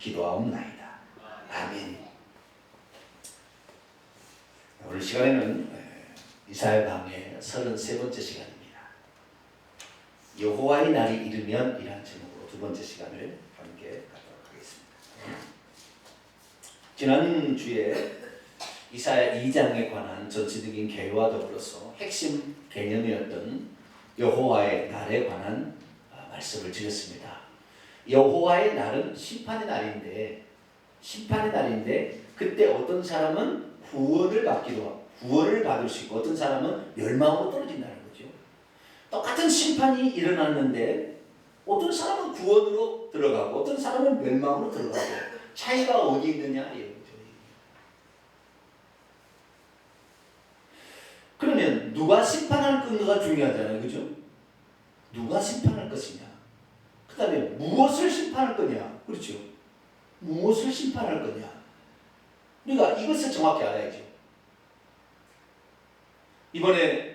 기도하옵나이다. 아멘. 오늘 시간에는 이사야 강의 33번째 시간입니다. 여호와의 날이 이르면 이란 제목으로 두 번째 시간을 함께 갖도록 하겠습니다. 지난주에 이사야 2장에 관한 전체적인 개요와 더불어서 핵심 개념이었던 여호와의 날에 관한 말씀을 드렸습니다. 여호와의 날은 심판의 날인데 그때 어떤 사람은 구원을 받을 수 있고 어떤 사람은 멸망으로 떨어진다는 거죠. 똑같은 심판이 일어났는데 어떤 사람은 구원으로 들어가고 어떤 사람은 멸망으로 들어가고 차이가 어디 있느냐 이런 거죠. 그러면 누가 심판할 건가가 중요하잖아요. 그죠? 누가 심판할 것이냐. 그 다음에 무엇을 심판할 거냐. 그렇죠? 무엇을 심판할 거냐. 우리가 이것을 정확히 알아야죠. 이번에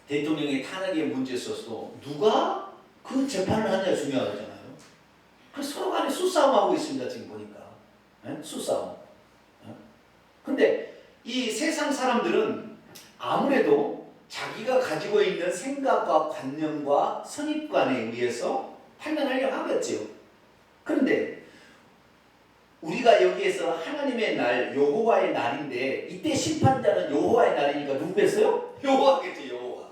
대통령의 탄핵의 문제에 있어서도 누가 그 재판을 하느냐 중요하잖아요. 그래서 서로 간에 수싸움하고 있습니다. 지금 보니까. 수싸움. 근데 이 세상 사람들은 아무래도 자기가 가지고 있는 생각과 관념과 선입관에 의해서 판단하려고 하겠죠. 그런데 우리가 여기에서 하나님의 날, 여호와의 날인데 이때 심판자는 여호와의 날이니까 누구겠어요? 여호와겠죠. 여호와.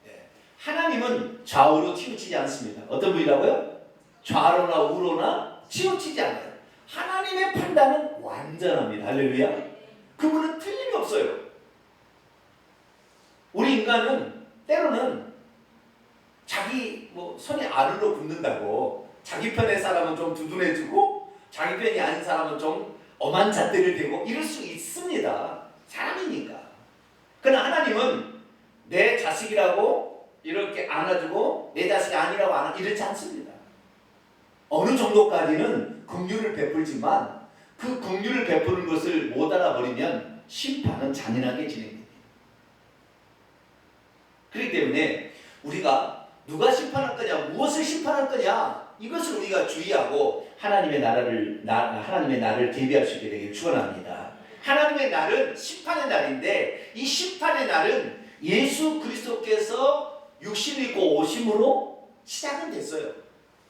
네. 하나님은 좌우로 치우치지 않습니다. 어떤 분이라고요? 좌로나 우로나 치우치지 않아요. 하나님의 판단은 완전합니다. 할렐루야. 그분은 틀림이 없어요. 우리 인간은 때로는 자기 손이 아래로 붙는다고 자기 편의 사람은 좀 두둔해주고 자기 편이 아닌 사람은 좀 엄한 잣대를 대고 이럴 수 있습니다. 사람이니까. 그러나 하나님은 내 자식이라고 이렇게 안아주고 내 자식이 아니라고 이렇지 않습니다. 어느 정도까지는 긍휼을 베풀지만 그 긍휼을 베푸는 것을 못 알아버리면 심판은 잔인하게 진행됩니다. 그렇기 때문에 우리가 누가 심판할 거냐, 무엇을 심판할 거냐 이것을 우리가 주의하고 하나님의 날을 대비할 수 있게 되기를 축원합니다. 하나님의 날은 심판의 날인데 이 심판의 날은 예수 그리스도께서 육신을 입고 오심으로 시작은 됐어요.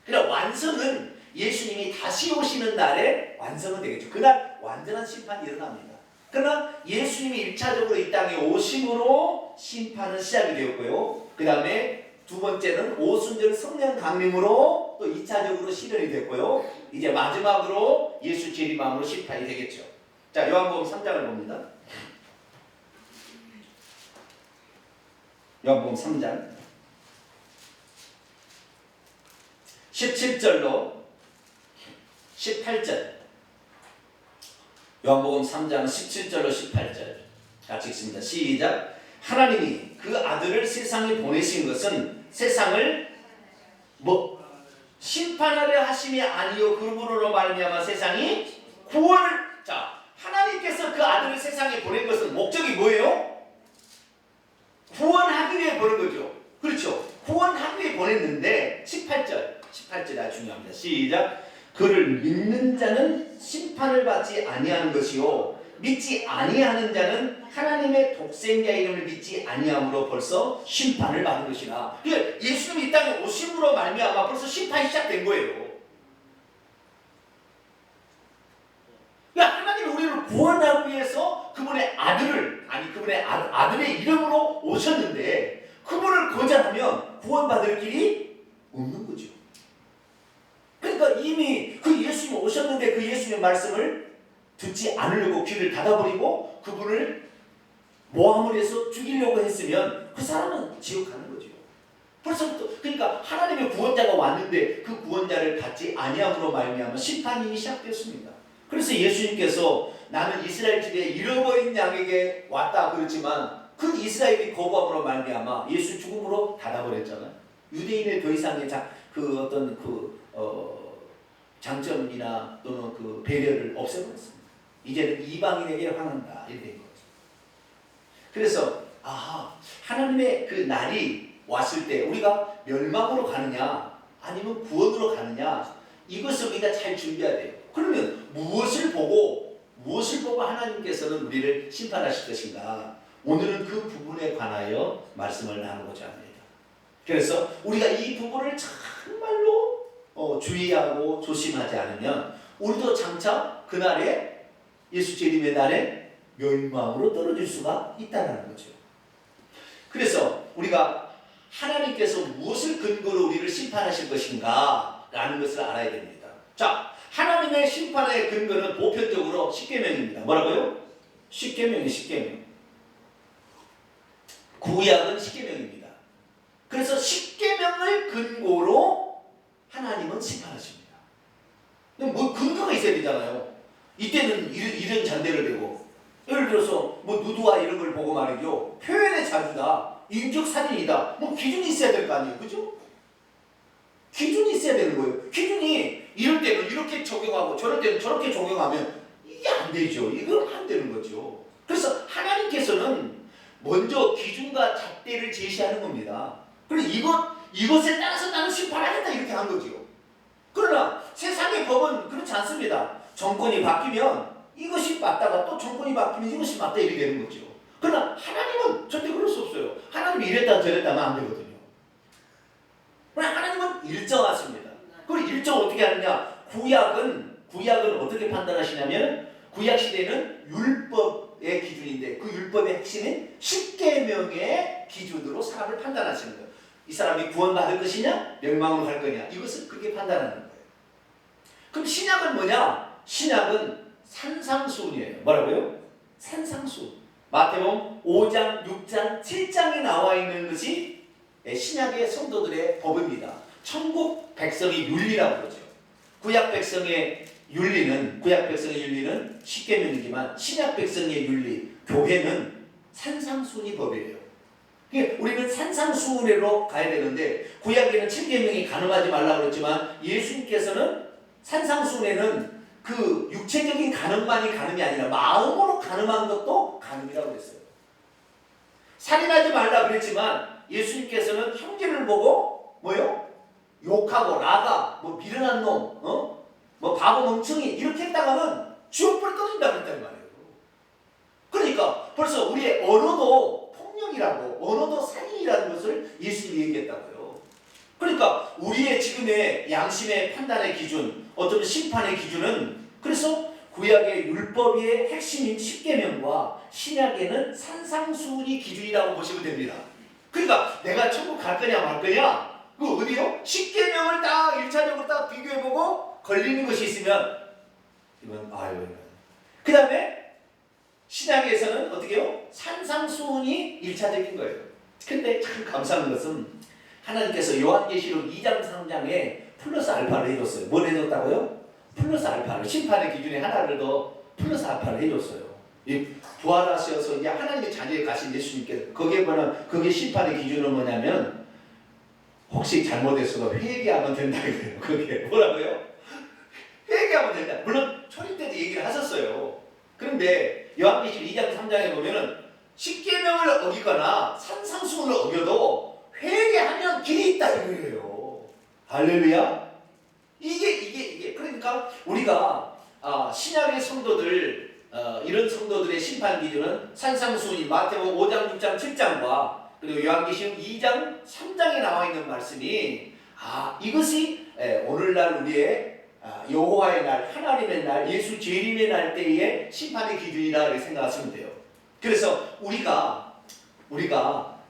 그러나 완성은 예수님이 다시 오시는 날에 완성은 되겠죠. 그날 완전한 심판이 일어납니다. 그러나 예수님이 1차적으로 이 땅에 오심으로 심판은 시작이 되었고요. 그 다음에 두 번째는 오순절 성령 강림으로 또 2차적으로 실현이 됐고요. 이제 마지막으로 예수 재림함으로 심판이 되겠죠. 자, 요한복음 3장을 봅니다. 요한복음 3장 17절로 18절. 요한복음 3장 17절로 18절 같이 읽습니다. 시작. 하나님이 그 아들을 세상에 보내신 것은 세상을 심판하려 하심이 아니요 그분으로 말미암아 세상이 구원을. 자, 하나님께서 그 아들을 세상에 보낸 것은 목적이 뭐예요? 구원하기 위해 보낸 거죠. 그렇죠. 구원하기 위해 보냈는데 18절이 아주 중요합니다. 시작. 그를 믿는 자는 심판을 받지 아니하는 것이요 믿지 아니하는 자는 하나님의 독생자 이름을 믿지 아니함으로 벌써 심판을 받은 것이라. 그러니까 예수님이 이 땅에 오심으로 말미암아 벌써 심판이 시작된 거예요. 그러니까 하나님이 우리를 구원하기 위해서 그분의 아들의 이름으로 오셨는데 그분을 거절하면 구원받을 길이 없는 거죠. 그러니까 이미 그 예수님이 오셨는데 그 예수님의 말씀을 듣지 않으려고 귀를 닫아버리고 그분을 모함을 해서 죽이려고 했으면 그 사람은 지옥 가는 거죠. 벌써부터. 그러니까 하나님의 구원자가 왔는데 그 구원자를 받지 아니함으로 말미암아 심판이 시작됐습니다. 그래서 예수님께서 나는 이스라엘 집에 잃어버린 양에게 왔다 그랬지만 그 이스라엘이 거부함으로 말미암아 예수 죽음으로 닫아버렸잖아요. 유대인의 더 이상의 장점이나 또는 그 배려를 없애버렸습니다. 이제는 이방인에게 향한다 이렇게 된 거죠. 그래서 하나님의 그 날이 왔을 때 우리가 멸망으로 가느냐 아니면 구원으로 가느냐, 이것을 우리가 잘 준비해야 돼요. 그러면 무엇을 보고 하나님께서는 우리를 심판하실 것인가, 오늘은 그 부분에 관하여 말씀을 나누고자 합니다. 그래서 우리가 이 부분을 정말로 주의하고 조심하지 않으면 우리도 장차 그날에, 예수 재림의 날에 멸망으로 떨어질 수가 있다는 거죠. 그래서 우리가 하나님께서 무엇을 근거로 우리를 심판하실 것인가 라는 것을 알아야 됩니다. 자, 하나님의 심판의 근거는 보편적으로 십계명입니다. 뭐라고요? 십계명이 십계명. 구약은 십계명입니다. 그래서 십계명을 근거로 하나님은 심판하십니다. 뭐 근거가 있어야 되잖아요. 이때는 이런 잔대를 대고, 예를 들어서 뭐 누드와 이런 걸 보고 말이죠, 표현의 자주다, 인적 살인이다, 뭐 기준이 있어야 될 거 아니에요, 그죠? 기준이 있어야 되는 거예요. 기준이 이럴 때는 이렇게 적용하고 저럴 때는 저렇게 적용하면 이게 안 되죠. 이건 안 되는 거죠. 그래서 하나님께서는 먼저 기준과 잣대를 제시하는 겁니다. 그리고 이것에 따라서 나는 심판하겠다 이렇게 한 거죠. 그러나 세상의 법은 그렇지 않습니다. 정권이 바뀌면 이것이 맞다가 또 정권이 바뀌면 이것이 맞다 이렇게 되는 거죠. 그러나 하나님은 절대 그럴 수 없어요. 하나님이 이랬다 저랬다 하면 안 되거든요. 그러나 하나님은 일정하십니다. 그리고 일정 어떻게 하느냐? 구약은 어떻게 판단하시냐면, 구약 시대는 율법의 기준인데 그 율법의 핵심인 십계명의 기준으로 사람을 판단하시는 거예요. 이 사람이 구원받을 것이냐, 멸망으로 갈 거냐, 이것을 그렇게 판단하는 거예요. 그럼 신약은 뭐냐? 신약은 산상수훈이에요. 뭐라고요? 산상수훈. 마태복음 5장, 6장, 7장에 나와 있는 것이 신약의 성도들의 법입니다. 천국 백성의 윤리라고 그러죠. 구약 백성의 윤리는 십계명이지만 신약 백성의 윤리, 교회는 산상수훈이 법이에요. 우리는 산상수훈으로 가야 되는데, 구약에는 7계명이 간음하지 말라고 그랬지만 예수님께서는 산상수훈에는 그 육체적인 간음만이 간음이 아니라 마음으로 간음한 것도 간음이라고 그랬어요. 살인하지 말라 그랬지만 예수님께서는 형제를 보고 뭐요? 욕하고 라가, 뭐 미련한 놈, 뭐 바보 멍청이 이렇게 했다가는 지옥불에 떨어진다 그랬단 말이에요. 그러니까 벌써 우리의 언어도 폭력이라고, 언어도 살인이라는 것을 예수님이 얘기했다고요. 그러니까 우리의 지금의 양심의 판단의 기준, 어떤 심판의 기준은, 그래서 구약의 율법의 핵심인 십계명과 신약에는 산상수훈이 기준이라고 보시면 됩니다. 그러니까 내가 천국 갈 거냐 말 거냐, 그 어디요? 십계명을 딱 1차적으로 딱 비교해보고 걸리는 것이 있으면 이건 그 다음에 신약에서는 어떻게 해요? 산상수훈이 1차적인 거예요. 근데 참 감사한 것은 하나님께서 요한계시록 2장 3장에 플러스 알파를 해줬어요. 뭘 해줬다고요? 플러스 알파를, 심판의 기준에 하나를 더 플러스 알파를 해줬어요. 이 부활하셔서 이제 하나님의 자녀에 가신 예수님께서, 그게 심판의 기준은 뭐냐면, 혹시 잘못했어도 회개하면 된다 이거예요. 그게 뭐라고요? 회개하면 된다. 물론 초림 때도 얘기를 하셨어요. 그런데 요한계시록 2장 3장에 보면은 십계명을 어기거나 산상수훈을 어겨도 회개하면 길이 있다 이거예요. 할렐루야. 이게 그러니까 우리가 신약의 성도들, 이런 성도들의 심판 기준은 산상수훈이 마태복음 5장, 6장, 7장과 그리고 요한계시록 2장, 3장에 나와 있는 말씀이, 이것이 오늘날 우리의 여호와의 날, 하나님의 날, 예수 재림의 날 때의 심판의 기준이라 생각하시면 돼요. 그래서 우리가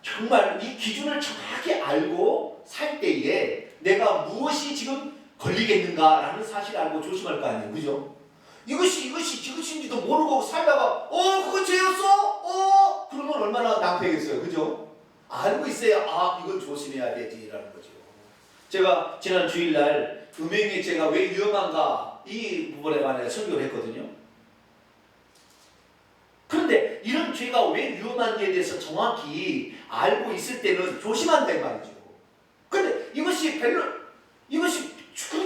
정말 이 기준을 정확히 알고 살 때에 내가 무엇이 지금 걸리겠는가라는 사실을 알고 조심할 거 아니에요, 그죠? 이것인지도 모르고 살다가 그거 죄였어? 그러면 얼마나 낭패겠어요, 그죠? 알고 있어야 이건 조심해야 되지라는 거죠. 제가 지난 주일날 음행의 죄가 왜 위험한가 이 부분에 관해 설교를 했거든요. 그런데 이런 죄가 왜 위험한지에 대해서 정확히 알고 있을 때는 조심한다 이 말이죠. 그런데 이것이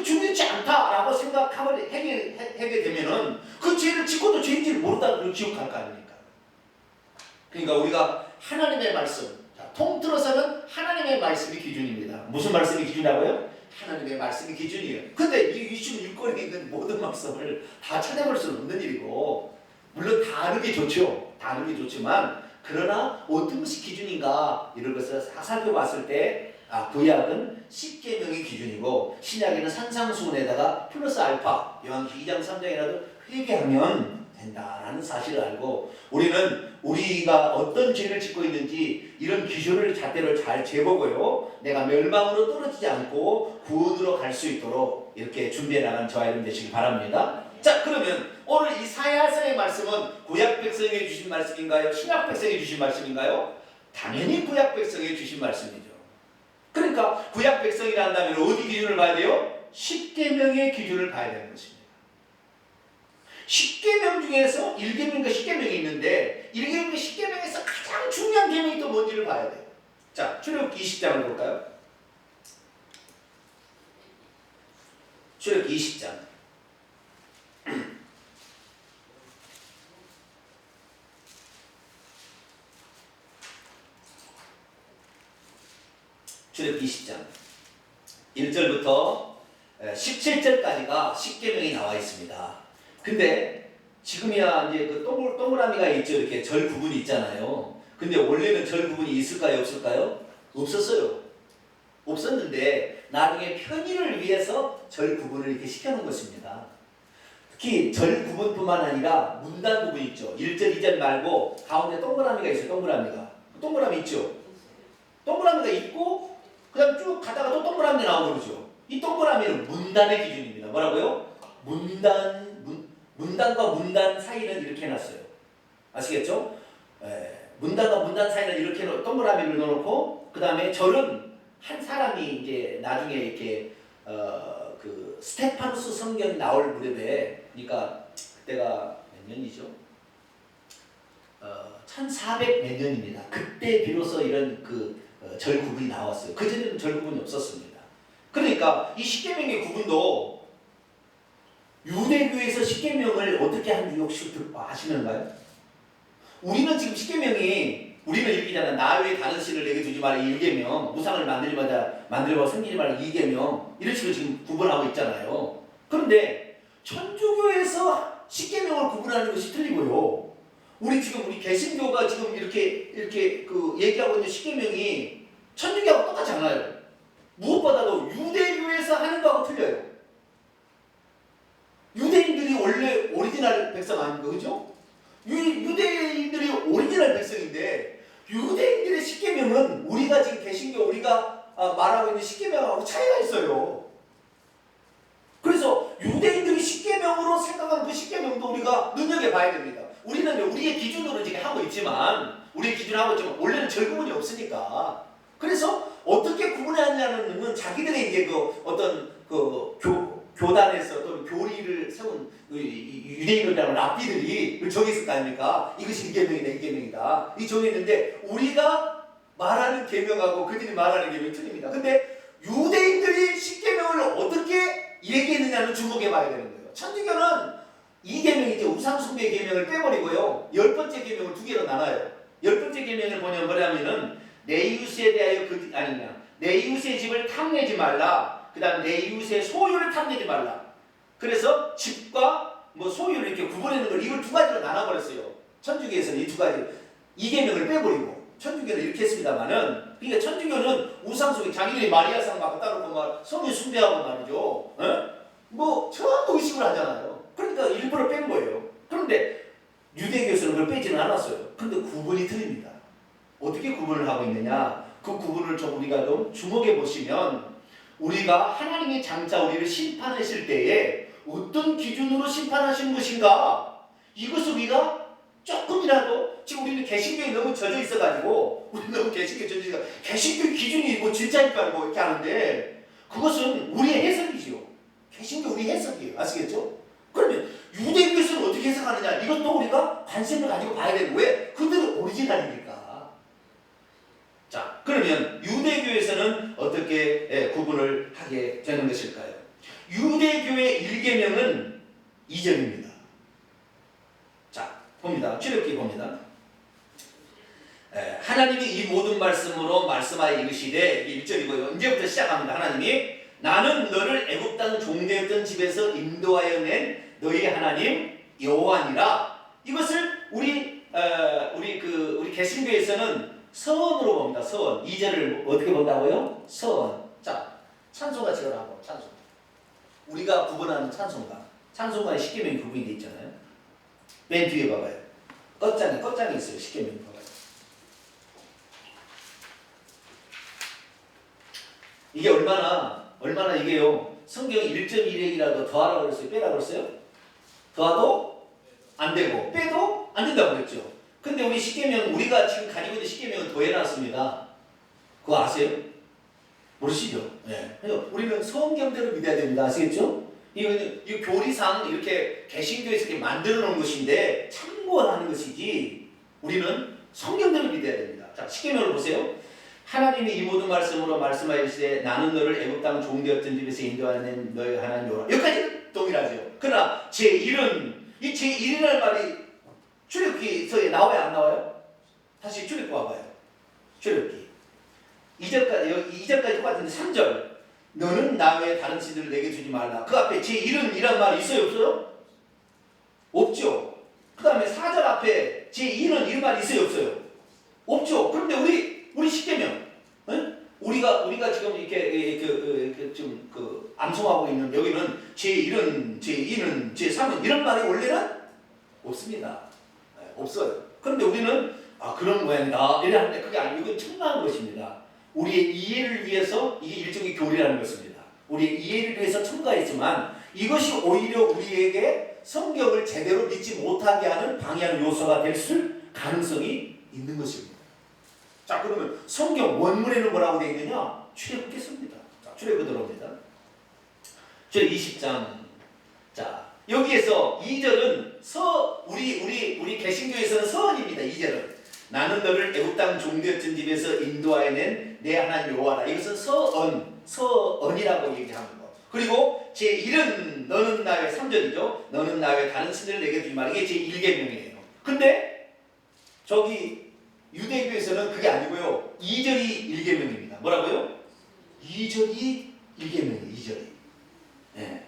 중요치 않다라고 생각하게 되면은 그 죄를 짓고도 죄인지를 모르다가 지옥 갈 거 아닙니까? 그러니까 우리가 하나님의 말씀, 통틀어서는 하나님의 말씀이 기준입니다. 무슨 말씀이 기준이라고요? 하나님의 말씀이 기준이에요. 근데 이 26권에 있는 모든 말씀을 다 찾아볼 수는 없는 일이고, 물론 다 아는 게 좋죠. 다 아는 게 좋지만, 그러나 어떤 것이 기준인가 이런 것을 살펴봤을 때 구약은 10계명이 기준이고 신약에는 산상수훈에다가 플러스 알파 요한기 2장 3장이라도 회개하면 된다라는 사실을 알고, 우리는 우리가 어떤 죄를 짓고 있는지 이런 기준을 잣대로 잘 재보고요, 내가 멸망으로 떨어지지 않고 구원으로 갈 수 있도록 이렇게 준비해 나가는 저와 여러분 되시기 바랍니다. 자, 그러면 오늘 이 사야서의 말씀은 구약 백성에게 주신 말씀인가요? 신약 백성에게 주신 말씀인가요? 당연히 구약 백성에게 주신 말씀이죠. 그러니까 구약 백성이라 한다면 어디 기준을 봐야 돼요? 10계명의 기준을 봐야 되는 것입니다. 10계명 중에서 1계명과 10계명이 있는데 1계명과 10계명에서 가장 중요한 계명이 또 뭔지를 봐야 돼요. 자, 출애굽기 20장을 볼까요? 출애굽기 20장. 출애굽기 20장 1절부터 17절까지가 10계명이 나와 있습니다. 근데 지금이야 이제 그 동그라미가 있죠. 이렇게 절 구분이 있잖아요. 근데 원래는 절 구분이 있을까요? 없을까요? 없었어요. 없었는데 나중에 편의를 위해서 절 구분을 이렇게 시켜놓은 것입니다. 특히 절 구분뿐만 아니라 문단 구분 있죠. 1절, 2절 말고 가운데 동그라미가 있어요. 동그라미 있죠. 동그라미가 있고 그 다음 쭉 가다가 또 동그라미 나오고 그러죠. 이 동그라미는 문단의 기준입니다. 뭐라고요? 문단과 문단 사이는 이렇게 해놨어요. 아시겠죠? 문단과 문단 사이는 이렇게 동그라미를 넣어놓고, 그 다음에 절은 한 사람이 이제 나중에 이렇게 그 스테파누스 성경이 나올 무렵에, 그러니까 그때가 몇 년이죠? 1400 몇 년입니다. 그때 비로소 이런 절 구분이 나왔어요. 그전에는 절 구분이 없었습니다. 그러니까 이 10계명의 구분도 유대교에서 10계명을 어떻게 하는지 혹시 아시는가요? 우리는 지금 10계명이 우리는 이렇게잖아. 나 외에 다른 신을 내게 두지 말라 1계명, 무상을 만들고 섬기지 말라 2계명, 이런 식으로 지금 구분하고 있잖아요. 그런데 천주교에서 10계명을 구분하는 것이 틀리고요. 우리 개신교가 지금 이렇게 얘기하고 있는 10계명이 천주교하고 똑같지 않아요. 무엇보다도 유대교에서 하는 거하고 틀려요. 유대인들이 원래 오리지널 백성 아닙니까? 그죠? 유대인들이 오리지널 백성인데 유대인들의 10계명은 우리가 지금 개신교 우리가 말하고 있는 10계명하고 차이가 있어요. 그래서 유대인들이 10계명으로 생각하는 그 10계명도 우리가 눈여겨봐야 됩니다. 우리는 우리의 기준으로 지금 하고 있지만 원래는 절 구분이 없으니까. 그래서 어떻게 구분하냐는 건 자기들의 이제 교단에서 또는 교리를 세운 유대인이라는 랍비들이 정했을 거 아닙니까? 이것이 1계명이다, 2계명이다. 이 정했는데 우리가 말하는 계명하고 그들이 말하는 계명이 틀립니다. 근데 유대인들이 10계명을 어떻게 얘기했느냐는 주목해 봐야 되는 거예요. 천주교는 2계명이죠. 우상숭배 계명을 빼버리고요. 10번째 계명을 2개로 나눠요. 10번째 계명을 보면 뭐냐면은 내 이웃에 대하여 내 이웃의 집을 탐내지 말라. 그 다음 내 이웃의 소유를 탐내지 말라. 그래서 집과 소유를 이렇게 구분하는 걸 이걸 2가지로 나눠버렸어요. 천주교에서는 이 2가지 2계명을 빼버리고, 천주교는 이렇게 했습니다만은, 그러니까 천주교는 우상숭배, 자기들이 마리아상 막 갖다 놓고 성유 숭배하고 말이죠. 전부 의식을 하잖아요. 그러니까 일부러 뺀 거예요. 그런데 유대교에서는 그걸 빼지는 않았어요. 근데 구분이 틀립니다. 어떻게 구분을 하고 있느냐? 그 구분을 좀 우리가 좀 주목해 보시면, 우리가 하나님의 장차 우리를 심판하실 때에 어떤 기준으로 심판하신 것인가? 이것을 우리가 조금이라도, 지금 우리는 개신교에 너무 젖어 있어가지고, 개신교 기준이 진짜일까 이렇게 하는데, 그것은 우리의 해석이지요. 개신교 우리 해석이에요. 아시겠죠? 그러면 유대교에서는 어떻게 해석하느냐? 이것도 우리가 관심을 가지고 봐야 되는 거예요. 왜? 그들은 오리지널이니까. 자, 그러면 유대교에서는 어떻게 구분을 하게 되는 것일까요? 유대교의 1계명은 2절입니다. 자, 봅니다. 출애굽기 봅니다. 하나님이 이 모든 말씀으로 말씀하여 이르시되, 1절이고요. 이제부터 시작합니다. 하나님이 나는 너를 애굽 땅 종되었던 집에서 인도하여 낸 너희 하나님 여호와니라. 이것을 우리 개신교에서는 서원으로 봅니다. 서원. 2절을 어떻게 본다고요? 서원. 자, 찬송가 지어라고. 찬송. 우리가 구분하는 찬송가. 찬송가에 십계명이 구분이 되어 있잖아요. 맨 뒤에 봐봐요. 껐장이 있어요. 십계명이 봐봐요. 이게 얼마나 이게요. 성경 1.1핵이라도 더하라고 그랬어요? 빼라고 그랬어요? 더하도 안 되고 빼도 안 된다고 그랬죠. 근데 우리 십계명, 우리가 지금 가지고 있는 십계명은 더해놨습니다. 그거 아세요? 모르시죠? 네. 우리는 성경대로 믿어야 됩니다. 아시겠죠? 이거 교리상 이렇게 개신교에서 이렇게 만들어 놓은 것인데 참고하는 것이지 우리는 성경대로 믿어야 됩니다. 자, 십계명을 보세요. 하나님이 이 모든 말씀으로 말씀하시되 나는 너를 애굽 땅 종되었던 집에서 인도하는 너희 하나님 여호와. 여기까지는 동일하죠. 그러나 제1은 이 제1이라는 말이 출애굽기서에 나와요, 안 나와요? 다시 출애굽기 와봐요. 출애굽기 2절까지 똑같은데 3절 너는 나 외에 다른 신들을 내게 주지 말라. 그 앞에 제1은 이란 말이 있어요, 없어요? 없죠. 그 다음에 4절 앞에 제2는 이런 말이 있어요, 없어요? 없죠. 그런데 우리 십계명, 우리가 지금 이렇게 좀 암송하고 있는 여기는 제1은, 제2는, 제3은 이런 말이 원래는 없습니다. 없어요. 그런데 우리는 그런 모양이다 이래 하는데 그게 아니고 이건 청가한 것입니다. 우리의 이해를 위해서 이게 일종의 교리라는 것입니다. 우리의 이해를 위해서 첨가했지만 이것이 오히려 우리에게 성경을 제대로 믿지 못하게 하는 방해하는 요소가 될 가능성이 있는 것입니다. 자, 그러면 성경 원문에는 뭐라고 되어 있느냐? 출애굽기 씁니다. 자, 출애굽 들어옵니다. 출애굽 20장. 자, 여기에서 2절은 우리 개신교에서는 서원입니다. 2절은 나는 너를 애굽 땅 종되었던 집에서 인도하여 낸 내 하나님 여호와라. 이것은 서언이라고 얘기하는 거. 그리고 제1은 너는 나의 3절이죠. 너는 나의 다른 신들을 내게 주지 말라. 이게 제1계명이에요. 근데 저기 유대교에서는 그게 아니고요. 2절이 1계명입니다. 뭐라고요? 2절이 1계명이에요. 2절이. 네.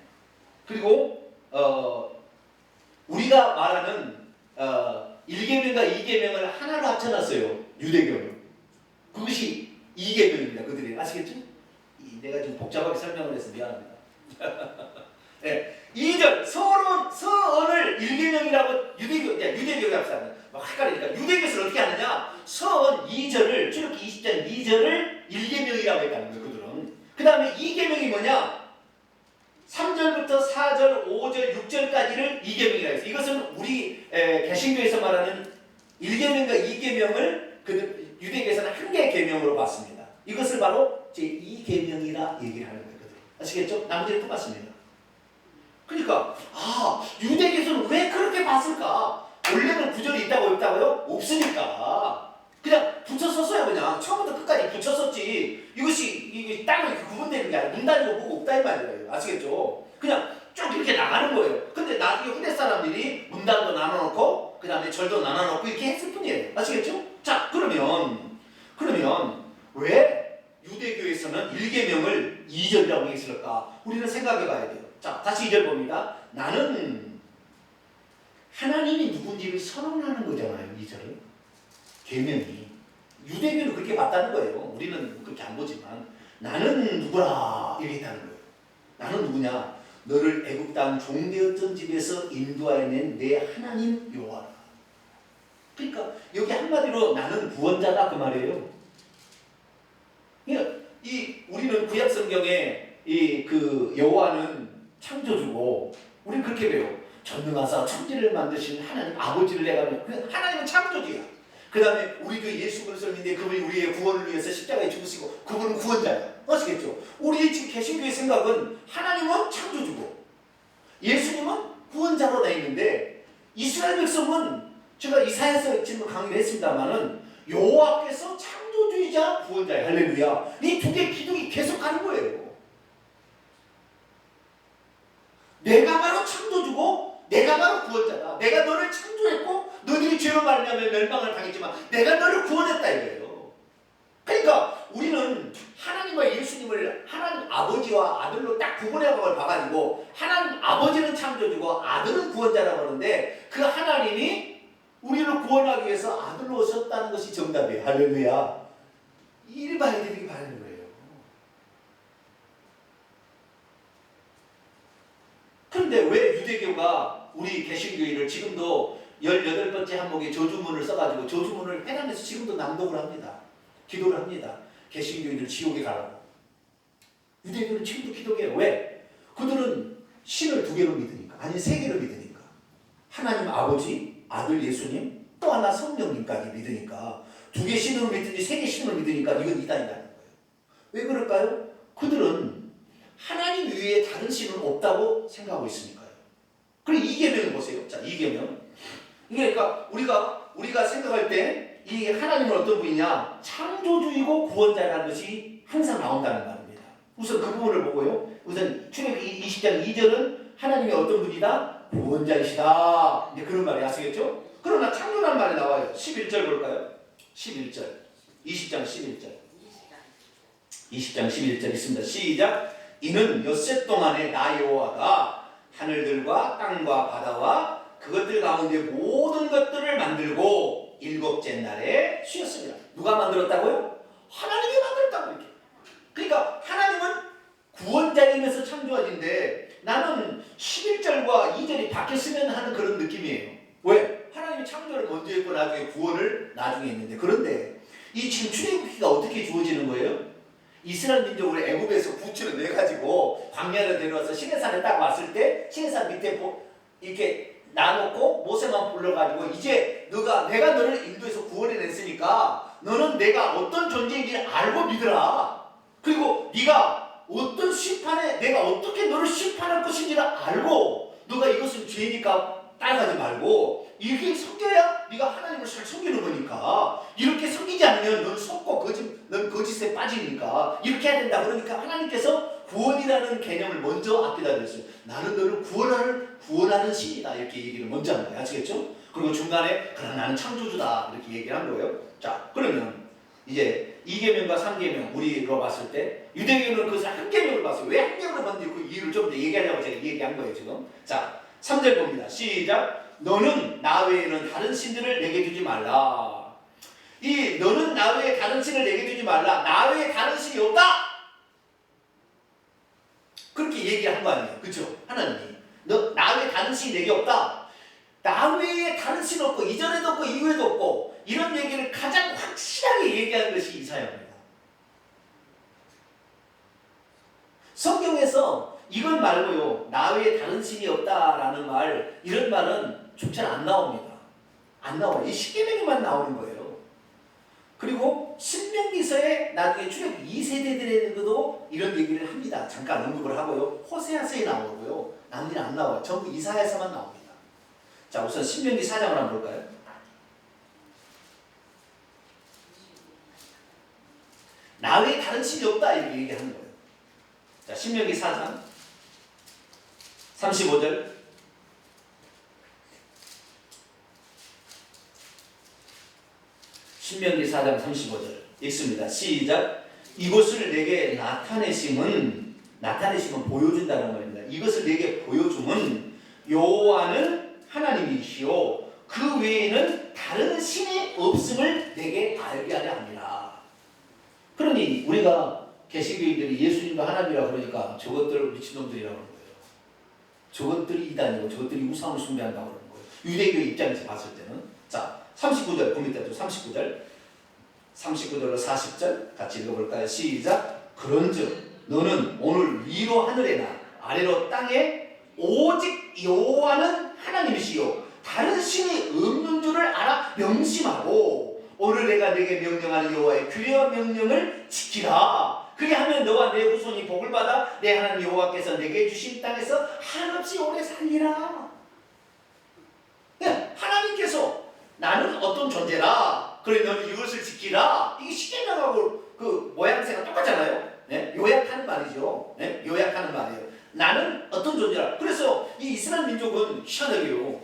그리고 우리가 말하는 1계명과 2계명을 하나로 합쳐놨어요. 유대교는. 그것이 2계명입니다. 그들이 아시겠죠? 내가 좀 복잡하게 설명을 해서 미안합니다. 네. 2절 서언을 1계명이라고 유대교가 합시다. 막 헷갈리니까 유대교에서는 어떻게 하느냐? 서언 2절을 출애굽기 20장 2절을 1계명이라고 했다는 거예요. 그들은. 그 다음에 2계명이 뭐냐? 3절부터 4절, 5절, 6절까지를 2계명이라고 했어요. 이것은 우리 개신교에서 말하는 1계명과 2계명을 유대교에서는 한 개의 계명으로 봤습니다. 이것을 바로 제2계명이라 얘기를 하는 거예요. 아시겠죠? 나머지는 똑같습니다. 그러니까 유대교에서는 왜 그렇게 봤을까? 원래는 구절이 있다고 없다고요? 없으니까 그냥 붙였었어요. 그냥 처음부터 끝까지 붙였었지. 이게 땅을 구분되는 게 아니라 문 닫고 보고 없다 이 말이에요. 아시겠죠? 그냥 쭉 이렇게 나가는 거예요. 근데 나중에 후대 사람들이 문단도 나눠놓고 그 다음에 절도 나눠놓고 이렇게 했을 뿐이에요. 아시겠죠? 자, 그러면 왜 유대교에서는 1계명을 2절이라고 했을까? 우리는 생각해 봐야 돼요. 자, 다시 2절 봅니다. 나는 하나님이 누군지를 선언하는 거잖아요. 2절은. 계명이. 유대교는 그렇게 봤다는 거예요. 우리는 그렇게 안 보지만 나는 누구라 이렇게 했다는 거예요. 나는 누구냐? 너를 애굽 땅 종되었던 집에서 인도하여 낸 내 하나님 여호와라. 그러니까 여기 한마디로 나는 구원자다 그 말이에요. 그러니까 우리는 구약 성경에 여호와는 창조주고 우리는 그렇게 배워. 전능하사 천지를 만드신 하나님 아버지를 내가 하나님은 창조주야. 그 다음에 우리 주 예수 그리스도를 믿는데 그분이 우리의 구원을 위해서 십자가에 죽으시고 그분은 구원자예요. 아시겠죠? 우리 지금 개신교의 생각은 하나님은 창조주고 예수님은 구원자로 나 있는데 이스라엘 백성은 제가 이사야서 지금 강의를 했습니다만은 여호와께서 창조주이자 구원자예요. 할렐루야. 이 두 개의 기둥이 계속 가는 거예요. 내가 바로 창조주고 내가 바로 구원자다. 내가 너를 창조했고 너희들이 죄로 말미암아 멸망을 당했지만 내가 너를 구원했다 이거예요. 그러니까 우리는 하나님과 예수님을 하나님 아버지와 상대방을 봐가지고 하나님 아버지는 창조주고 아들은 구원자라고 하는데 그 하나님이 우리를 구원하기 위해서 아들로 오셨다는 것이 정답이에요. 할렐루야. 이를 봐야 되기 바라는 거예요. 그런데 왜 유대교가 우리 개신교인을 지금도 18번째 항목에 저주문을 써가지고 저주문을 회당에서 지금도 낭독을 합니다. 기도를 합니다. 개신교인들 지옥에 가라고. 유대교는 지금도 기도해요. 왜? 그들은 신을 2개로 믿으니까. 아니 3개로 믿으니까. 하나님 아버지, 아들 예수님, 또 하나 성령님까지 믿으니까 2개 신으로 믿든지 3개 신으로 믿으니까 이건 이단이라는 거예요. 왜 그럴까요? 그들은 하나님 외에 다른 신은 없다고 생각하고 있으니까요. 그리고 이계명을 보세요. 자, 이계명. 이게 그러니까 우리가 생각할 때 이 하나님은 어떤 분이냐? 창조주이고 구원자라는 것이 항상 나온다는 말입니다. 우선 그 부분을 보고요. 우선 출애굽기 20장 2절은 하나님이 어떤 분이다? 구원자이시다. 이제 그런 말이 아시겠죠? 그러나 창조란 말이 나와요. 11절 볼까요? 11절. 20장 11절. 20장 11절 있습니다. 시작. 이는 엿새 동안에 나 여호와가 하늘들과 땅과 바다와 그것들 가운데 모든 것들을 만들고 7째 날에 쉬었습니다. 누가 만들었다고요? 하나님이 만들었다고 이렇게. 그러니까 하나님은 구원자이면서 창조하신데 나는 11절과 2절이 바뀌었으면 하는 그런 느낌이에요. 왜? 하나님이 창조를 먼저 했고 나중에 구원을 나중에 했는데 그런데 이 지금 출애굽기가 어떻게 주어지는 거예요? 이스라엘 민족을 애굽에서 구출을 내가지고 광야를 데려와서 시내산에 딱 왔을 때 시내산 밑에 이렇게 놔놓고 모세만 불러가지고 이제 내가 너를 인도해서 구원해냈으니까 너는 내가 어떤 존재인지 알고 믿으라. 그리고 네가 어떤 심판에 내가 어떻게 너를 심판할 것인지를 알고 너가 이것은 죄니까 따라가지 말고 이렇게 섬겨야 네가 하나님을 잘 섬기는 거니까 이렇게 섬기지 않으면 너는 속고 넌 거짓에 빠지니까 이렇게 해야 된다. 그러니까 하나님께서 구원이라는 개념을 먼저 앞에다 냈어요. 나는 너를 구원하는 신이다. 이렇게 얘기를 먼저 한 거예요. 아시겠죠? 그리고 중간에 그러나 나는 창조주다. 이렇게 얘기를 한 거예요. 자, 그러면 이제 2계명과 3계명 우리로 봤을 때 유대교는 그것을 한 계명을 봤어요. 왜 한 계명을 봤는지 그 이유를 좀 더 얘기하려고 제가 얘기한 거예요. 지금. 자, 3절 봅니다. 시작. 너는 나 외에는 다른 신들을 내게 주지 말라. 이 너는 나 외에 다른 신을 내게 주지 말라. 나 외에 다른 신이 없다. 그렇게 얘기한 거 아니에요. 그렇죠? 하나님이 나 외에 다른 신이 내게 없다. 나 외에 다른 신 없고 이전에도 없고 이후에도 없고 이런 얘기를 가장 확실하게 얘기하는 것이 이사야입니다. 성경에서 이걸 말고요. 나 외에 다른 신이 없다라는 말 이런 말은 좀 잘 안 나옵니다. 안 나와요. 이 십계명에만 나오는 거예요. 그리고 신명기서에 나중에 출애굽 2세대들에게도 이런 얘기를 합니다. 잠깐 언급을 하고요. 호세아서에 나오고요. 나머지는 안 나와요. 전부 이사야에서만 나옵니다. 자, 우선 신명기 4장을 한번 볼까요? 나 외에 다른 신이 없다 이렇게 얘기하는 거예요. 자, 신명기 4장 35절. 신명기 4장 35절 읽습니다. 시작. 이것을 내게 나타내심은 보여준다는 말입니다. 이것을 내게 보여줌은 여호와는 하나님이시오 그 외에는 다른 신이 없음을 내게 알게 하려 함이라. 그러니 우리가 개신교인들이 예수님과 하나님이라고 그러니까 저것들 미친놈들이라고 그러는 거예요. 저것들이 이단이고 저것들이 우상을 숭배한다고 그러는 거예요. 유대교 입장에서 봤을 때는. 자, 39절 봅니다. 39절로 40절 같이 읽어볼까요? 시작. 그런즉 너는 오늘 위로 하늘에나 아래로 땅에 오직 여호와는 하나님이시요 다른 신이 없는 줄을 알아 명심하고 오늘 내가 내게 명령하는 여호와의 규례와 명령을 지키라. 그리 하면 너와 내 후손이 복을 받아 내 하나님 여호와께서 내게 주신 땅에서 한없이 오래 살리라. 하나님께서 나는 어떤 존재라. 그래 너는 이것을 지키라. 이게 십계명하고 그 모양새가 똑같잖아요. 네? 요약하는 말이죠. 네? 요약하는 말이에요. 나는 어떤 존재라. 그래서 이 이스라엘 민족은 희한하게요.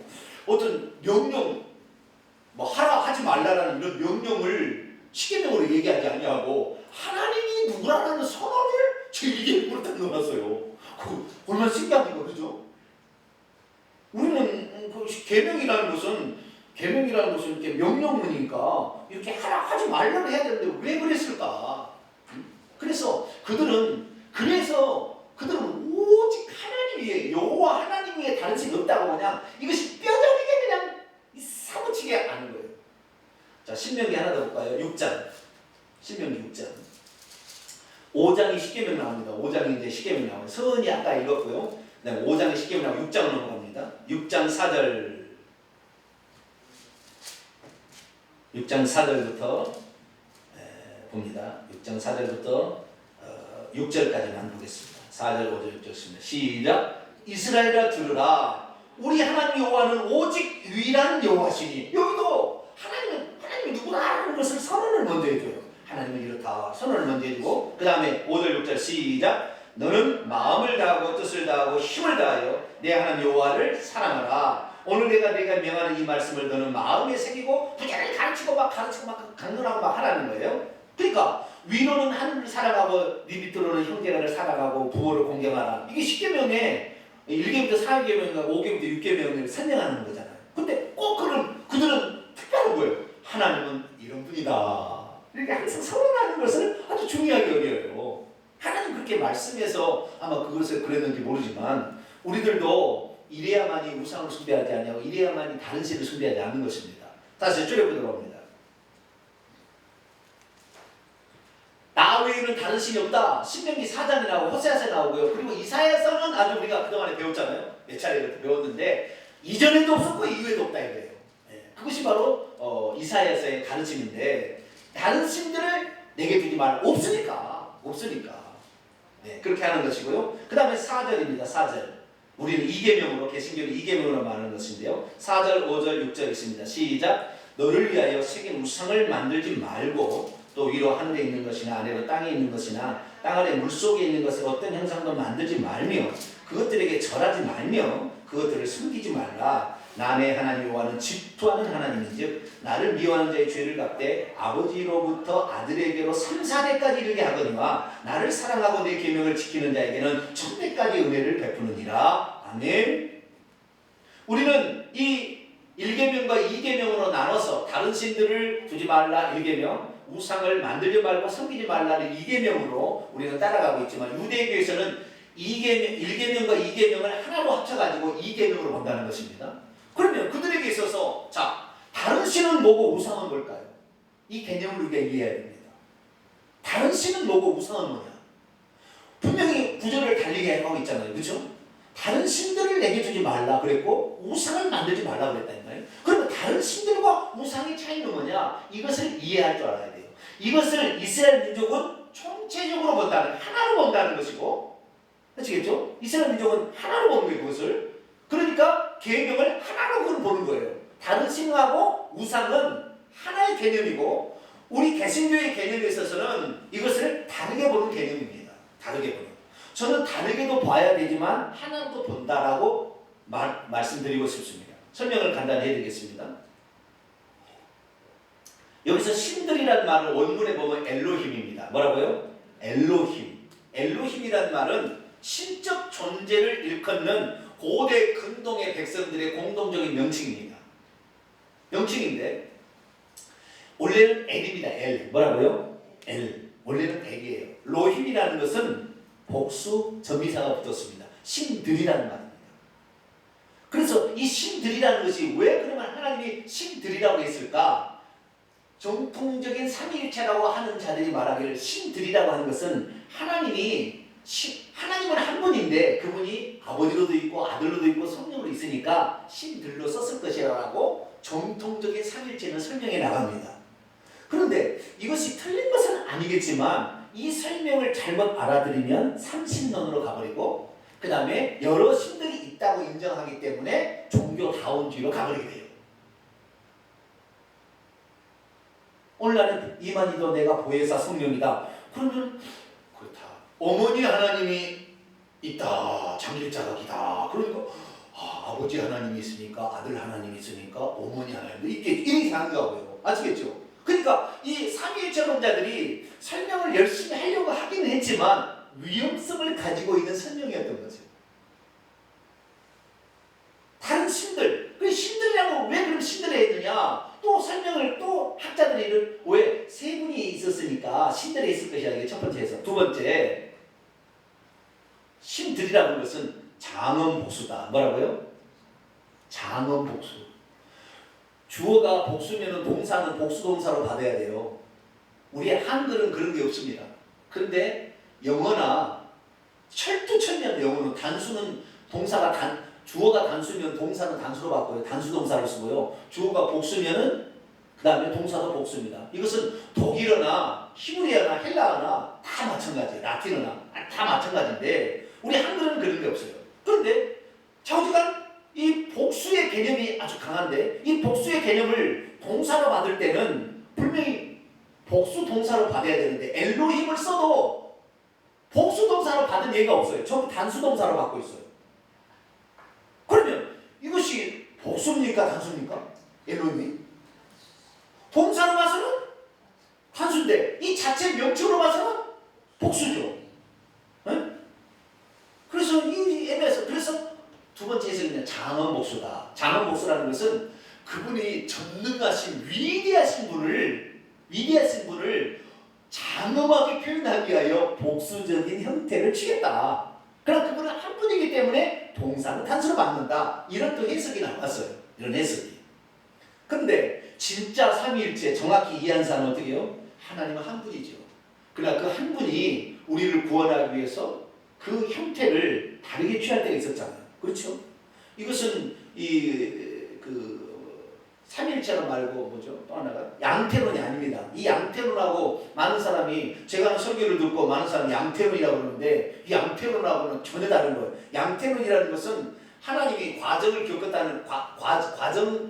어떤 명령 뭐 하라 하지 말라라는 이런 명령을 십계명으로 얘기하지 아니하고 하나님이 누구라는 선언을 제2계명으로 딱 넣어놨어요. 얼마나 신기한 거 그죠? 우리는 그 계명이라는 것은 이렇게 명령문이니까 이렇게 하지 말라고 해야 되는데 왜 그랬을까? 그래서 그들은 오직 하나님 위에 여호와 하나님 위에 다른 신이 없다고 그냥 이것이 뼈저리게 그냥 사무치게 아는 거예요. 자, 신명기 하나 더 볼까요? 6장. 신명기 6장. 5장이 십계명 나옵니다. 5장이 이제 십계명 나와요. 서은이 아까 읽었고요. 그다음에 5장이 십계명 나오고 6장으로 넘어갑니다. 6장 4절. 6장 4절부터 봅니다. 6장 4절부터 6절까지만 보겠습니다. 4절, 5절, 6절 있습니다. 시작. 이스라엘아 들으라. 우리 하나님 여호와는 오직 유일한 여호와시니. 여기도 하나님이 누구다라는 것을 선언을 먼저 해줘요. 하나님은 이렇다. 선언을 먼저 해주고 그 다음에 5절, 6절 시작. 너는 마음을 다하고 뜻을 다하고 힘을 다하여 내 하나님 여호와를 사랑하라. 오늘 내가 명하는 이 말씀을 너는 마음에 새기고 부지런히 가르치고 막 강론하고 막 하라는 거예요. 그러니까 위로는 하늘을 사랑하고 네 밑으로는 형제를 사랑하고 부모를 공경하라. 이게 10계명에 1계명부터 4계명인가 5계명부터 6계명을 설명하는 거잖아요. 근데 꼭 그들은 특별한 거예요. 하나님은 이런 분이다. 이렇게 항상 선언하는 것을 아주 중요하게 여겨요. 하나님 그렇게 말씀해서 아마 그것을 그랬는지 모르지만 우리들도 이래야만이 우상을 숭배하지 않냐고 이래야만이 다른 신을 숭배하지 않는 것입니다. 다시 줄여보도록 합니다. 나 외에는 다른 신이 없다. 신명기 4장에 나오고 호세아서에 나오고요. 그리고 이사야서는 아주 우리가 그동안에 배웠잖아요. 몇 차례 배웠는데 이전에도 없었고 이후에도 없다 이거예요. 그것이 바로 이사야서의 가르침인데 다른 신들을 내게 두지 말. 없으니까. 네, 그렇게 하는 것이고요. 그 다음에 4절입니다. 4절. 우리는 2계명으로 개신교는 2계명으로 말하는 것인데요. 4절, 5절, 6절 있습니다. 시작. 너를 위하여 새긴 우상을 만들지 말고 또 위로 하늘에 있는 것이나 아래로 땅에 있는 것이나 땅 아래 물속에 있는 것을 어떤 형상도 만들지 말며 그것들에게 절하지 말며 그것들을 숨기지 말라. 나 내 하나님 여호와는 질투하는 하나님인즉 나를 미워하는 자의 죄를 갚되 아버지로부터 아들에게로 3, 4대까지 이르게 하거니와 나를 사랑하고 내 계명을 지키는 자에게는 1000대까지 은혜를 베푸느니라. 아멘. 우리는 이 1계명과 2계명으로 나눠서 다른 신들을 두지 말라 1계명, 우상을 만들지 말고 섬기지 말라는 2계명으로 우리는 따라가고 있지만 유대교에서는 1계명과 2계명을 하나로 합쳐가지고 2계명으로 본다는 것입니다. 그러면 그들에게 있어서 자 다른 신은 뭐고 우상은 뭘까요? 이 개념을 우리가 이해해야 됩니다. 다른 신은 뭐고 우상은 뭐냐? 분명히 구절을 달리게 하고 있잖아요. 그렇죠? 다른 신들을 내게 주지 말라 그랬고 우상을 만들지 말라 그랬다니까요. 그러면 다른 신들과 우상의 차이는 뭐냐? 이것을 이해할 줄 알아야 돼요. 이것을 이스라엘 민족은 총체적으로 하나로 본다는 것이고, 아시겠죠? 이스라엘 민족은 하나로 보는 거예요. 그것을. 그러니까 계명을 하나로 보는 거예요. 다른 신하고 우상은 하나의 개념이고 우리 개신교의 개념에 있어서는 이것을 다르게 보는 개념입니다. 다르게 보는. 저는 다르게도 봐야 되지만 하나도 본다라고 말씀드리고 싶습니다. 설명을 간단히 해드리겠습니다. 여기서 신들이라는 말을 원문에 보면 엘로힘입니다. 뭐라고요? 엘로힘. 엘로힘이라는 말은 신적 존재를 일컫는 고대 근동의 백성들의 공동적인 명칭입니다. 명칭인데 원래는 엘입니다. 엘. 뭐라고요? 엘. 원래는 엘이에요. 로힘이라는 것은 복수 전미사가 붙었습니다. 신들이라는 말입니다. 그래서 이 신들이라는 것이 왜 그러면 하나님이 신들이라고 했을까? 정통적인 삼위일체라고 하는 자들이 말하기를 신들이라고 하는 것은 하나님은 한 분인데 그분이 아버지로도 있고 아들로도 있고 성령으로 있으니까 신들로 썼을 것이라고 정통적인 삼위일체는 설명해 나갑니다. 그런데 이것이 틀린 것은 아니겠지만 이 설명을 잘못 알아들이면 삼신론으로 가버리고 그 다음에 여러 신들이 있다고 인정하기 때문에 종교다운주의로 가버리게 돼요. 오늘날은 이만희도 내가 보혜사 성령이다. 그러면 그렇다. 어머니 하나님이 있다. 장길자각이다. 그러니까 아버지 하나님이 있으니까 아들 하나님이 있으니까 어머니 하나님도 있겠지. 이렇게 하는 거고요. 아시겠죠? 그러니까 이 삼위일체론자들이 설명을 열심히 하려고 하기는 했지만 위험성을 가지고 있는 설명이었던 거죠. 다른 신들, 그 신들이라고 왜 그럼 신들을 했느냐? 또 설명을 또 학자들이 왜 세 분이 있었으니까 신들이 있을 것이야. 이게 첫 번째에서. 두 번째, 신들이라는 것은 장엄복수다. 뭐라고요? 장엄복수. 주어가 복수면은 동사는 복수동사로 받아야 돼요. 우리 한글은 그런 게 없습니다. 그런데 영어나 철두철미한 영어는 단수는 동사가 주어가 단수면 동사는 단수로 바꿔요. 단수동사로 쓰고요. 주어가 복수면은 그 다음에 동사도 복수입니다. 이것은 독일어나 히브리어나 헬라어나 다 마찬가지예요. 라틴어나 다 마찬가지인데 우리 한글은 그런 게 없어요. 그런데 좌우지간 이 복수의 개념이 아주 강한데 이 복수의 개념을 동사로 받을 때는 분명히 복수 동사로 받아야 되는데 엘로힘을 써도 복수 동사로 받은 예가 없어요. 전부 단수 동사로 받고 있어요. 그러면 이것이 복수입니까? 단수입니까? 엘로힘이? 동사로 봐서는 단수인데 이 자체 명칭으로 봐서는 복수죠. 네? 그래서 이 애매해서 그래서 두 번째 해석은 장엄복수다. 장엄복수라는 것은 그분이 전능하신 위대하신 분을 장엄하게 표현하기 위하여 복수적인 형태를 취했다. 그럼 그분은 한 분이기 때문에 동사는 단수로 받는다. 이런 또 해석이 나왔어요. 이런 해석이. 그런데 진짜 삼위일체 정확히 이해한 사람은 어떻게 해요? 하나님은 한 분이죠. 그러나 그 한 분이 우리를 구원하기 위해서 그 형태를 다르게 취할 때가 있었잖아요. 그렇죠? 이것은 삼일체로 말고 뭐죠? 또 하나가 양태론이 아닙니다. 이 양태론하고 많은 사람이 제가 하는 설교를 듣고 많은 사람이 양태론이라고 그러는데 이 양태론하고는 전혀 다른 거예요. 양태론이라는 것은 하나님이 과정을 겪었다는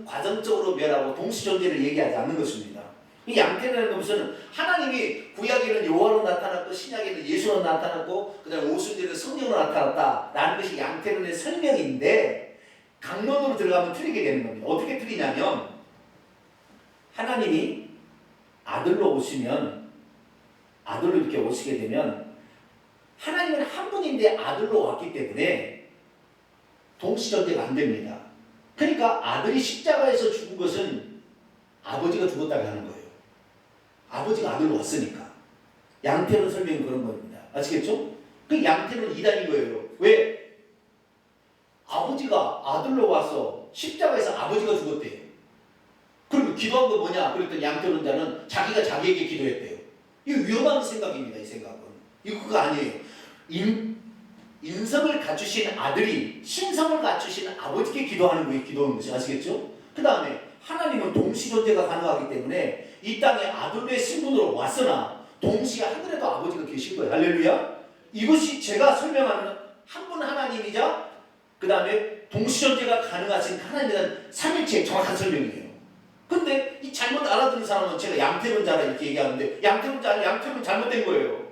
과정적으로 멸하고 동시존재를 얘기하지 않는 것입니다. 이 양태론이라는 것은 하나님이 구약에는 여호와로 나타났고 신약에는 예수로 나타났고 그 다음에 오순절에는 성령으로 나타났다라는 것이 양태론의 설명인데 강론으로 들어가면 틀리게 되는 겁니다. 어떻게 틀리냐면 하나님이 아들로 이렇게 오시게 되면 하나님은 한 분인데 아들로 왔기 때문에 동시존재가 안 됩니다. 그러니까 아들이 십자가에서 죽은 것은 아버지가 죽었다고 하는 거예요. 아버지가 아들로 왔으니까. 양태론 설명이 그런 겁니다. 아시겠죠? 그 양태론 이단인 거예요. 왜? 아버지가 아들로 와서 십자가에서 아버지가 죽었대요. 그럼 기도한 거 뭐냐? 그랬더니 양태론자는 자기가 자기에게 기도했대요. 이거 위험한 생각입니다. 이 생각은. 이거 그거 아니에요. 인성을 갖추신 아들이 신성을 갖추신 아버지께 기도하는 거예요. 기도하는 것이. 아시겠죠? 그 다음에 하나님은 동시존재가 가능하기 때문에 이 땅에 아들의 신분으로 왔으나 동시에 하늘에도 아버지가 계신 거예요. 할렐루야. 이것이 제가 설명하는 한 분 하나님이자 그 다음에 동시존재가 가능하신 하나님에 대한 삼일체의 정확한 설명이에요. 근데 이 잘못 알아듣는 사람은 제가 양태론자라 이렇게 얘기하는데 양태론 잘못된 거예요.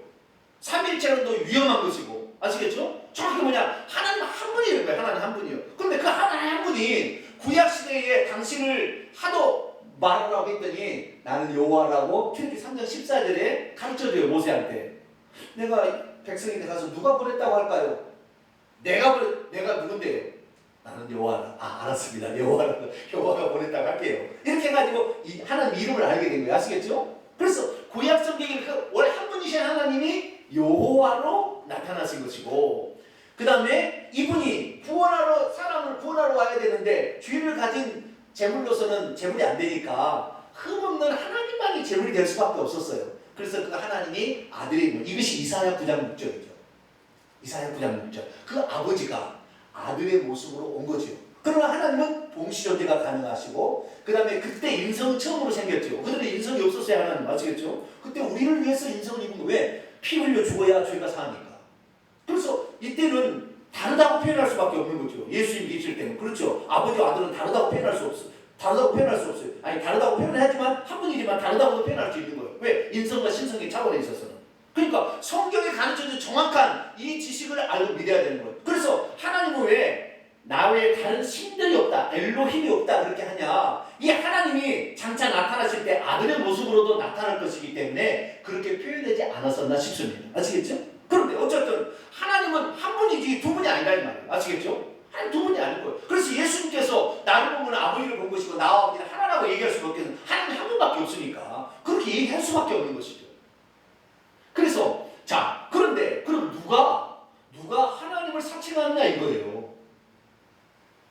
삼일체는 더 위험한 것이고. 아시겠죠? 정확히 뭐냐? 하나님 한 분이에요. 하나님 한 분이요. 그런데 그 하나님 한 분이 구약시대에 당신을 하도 말하라고 했더니 나는 여호와라고 출애굽기 3장 14절에 가르쳐줘요. 모세한테. 내가 백성인데 가서 누가 보냈다고 할까요? 내가 누군데요? 나는 여호와라. 알았습니다. 여호와가 보냈다고 할게요. 이렇게 해가지고 하나님 이름을 알게 된 거예요. 아시겠죠? 그래서 구약 성경에 원래 한 분이신 하나님이 여호와로 나타나신 것이고 그 다음에 이분이 사람을 구원하러 와야 되는데 죄를 가진 제물로서는 제물이 안 되니까 흠없는 하나님만이 제물이 될 수밖에 없었어요. 그래서 그 하나님이 아들의 분, 이것이 이사야 9장 6절이죠. 이사야 9장 6절. 그 아버지가 아들의 모습으로 온 거죠. 그러나 하나님은 동시존재가 가능하시고 그 다음에 그때 인성은 처음으로 생겼죠. 그들은 인성이 없었어요. 하나님 아시겠죠? 그때 우리를 위해서 인성을 입은 거 왜? 피 흘려 죽어야 죄가 사니까. 그래서 이때는 다르다고 표현할 수밖에 없는 거죠. 예수님 계실 때는. 그렇죠. 아버지와 아들은 다르다고 표현할 수 없어요. 아니 다르다고 표현하지만 한 분이지만 다르다고도 표현할 수 있는 거예요. 왜? 인성과 신성의 차원에 있어서는. 그러니까 성경에 가르쳐준 정확한 이 지식을 알고 믿어야 되는 거예요. 그래서 하나님은 왜 나 외에 다른 신들이 없다, 엘로힘이 없다 그렇게 하냐? 이 하나님이 장차 나타나실 때 아들의 모습으로도 나타날 것이기 때문에 그렇게 표현되지 않았었나 싶습니다. 아시겠죠? 그런데 어쨌든 하나님은 한 분이지 두 분이 아니라 이 말이에요. 아시겠죠? 한 두 분이 아닌 거예요. 그래서 예수님께서 나를 보면 아버지를 본 것이고 나와 아버지는 하나라고 얘기할 수밖에 없겠는 하나님 한 분밖에 없으니까 그렇게 얘기할 수밖에 없는 것이죠. 그래서 자 그런데 그럼 누가 하나님을 사칭하느냐 이거예요.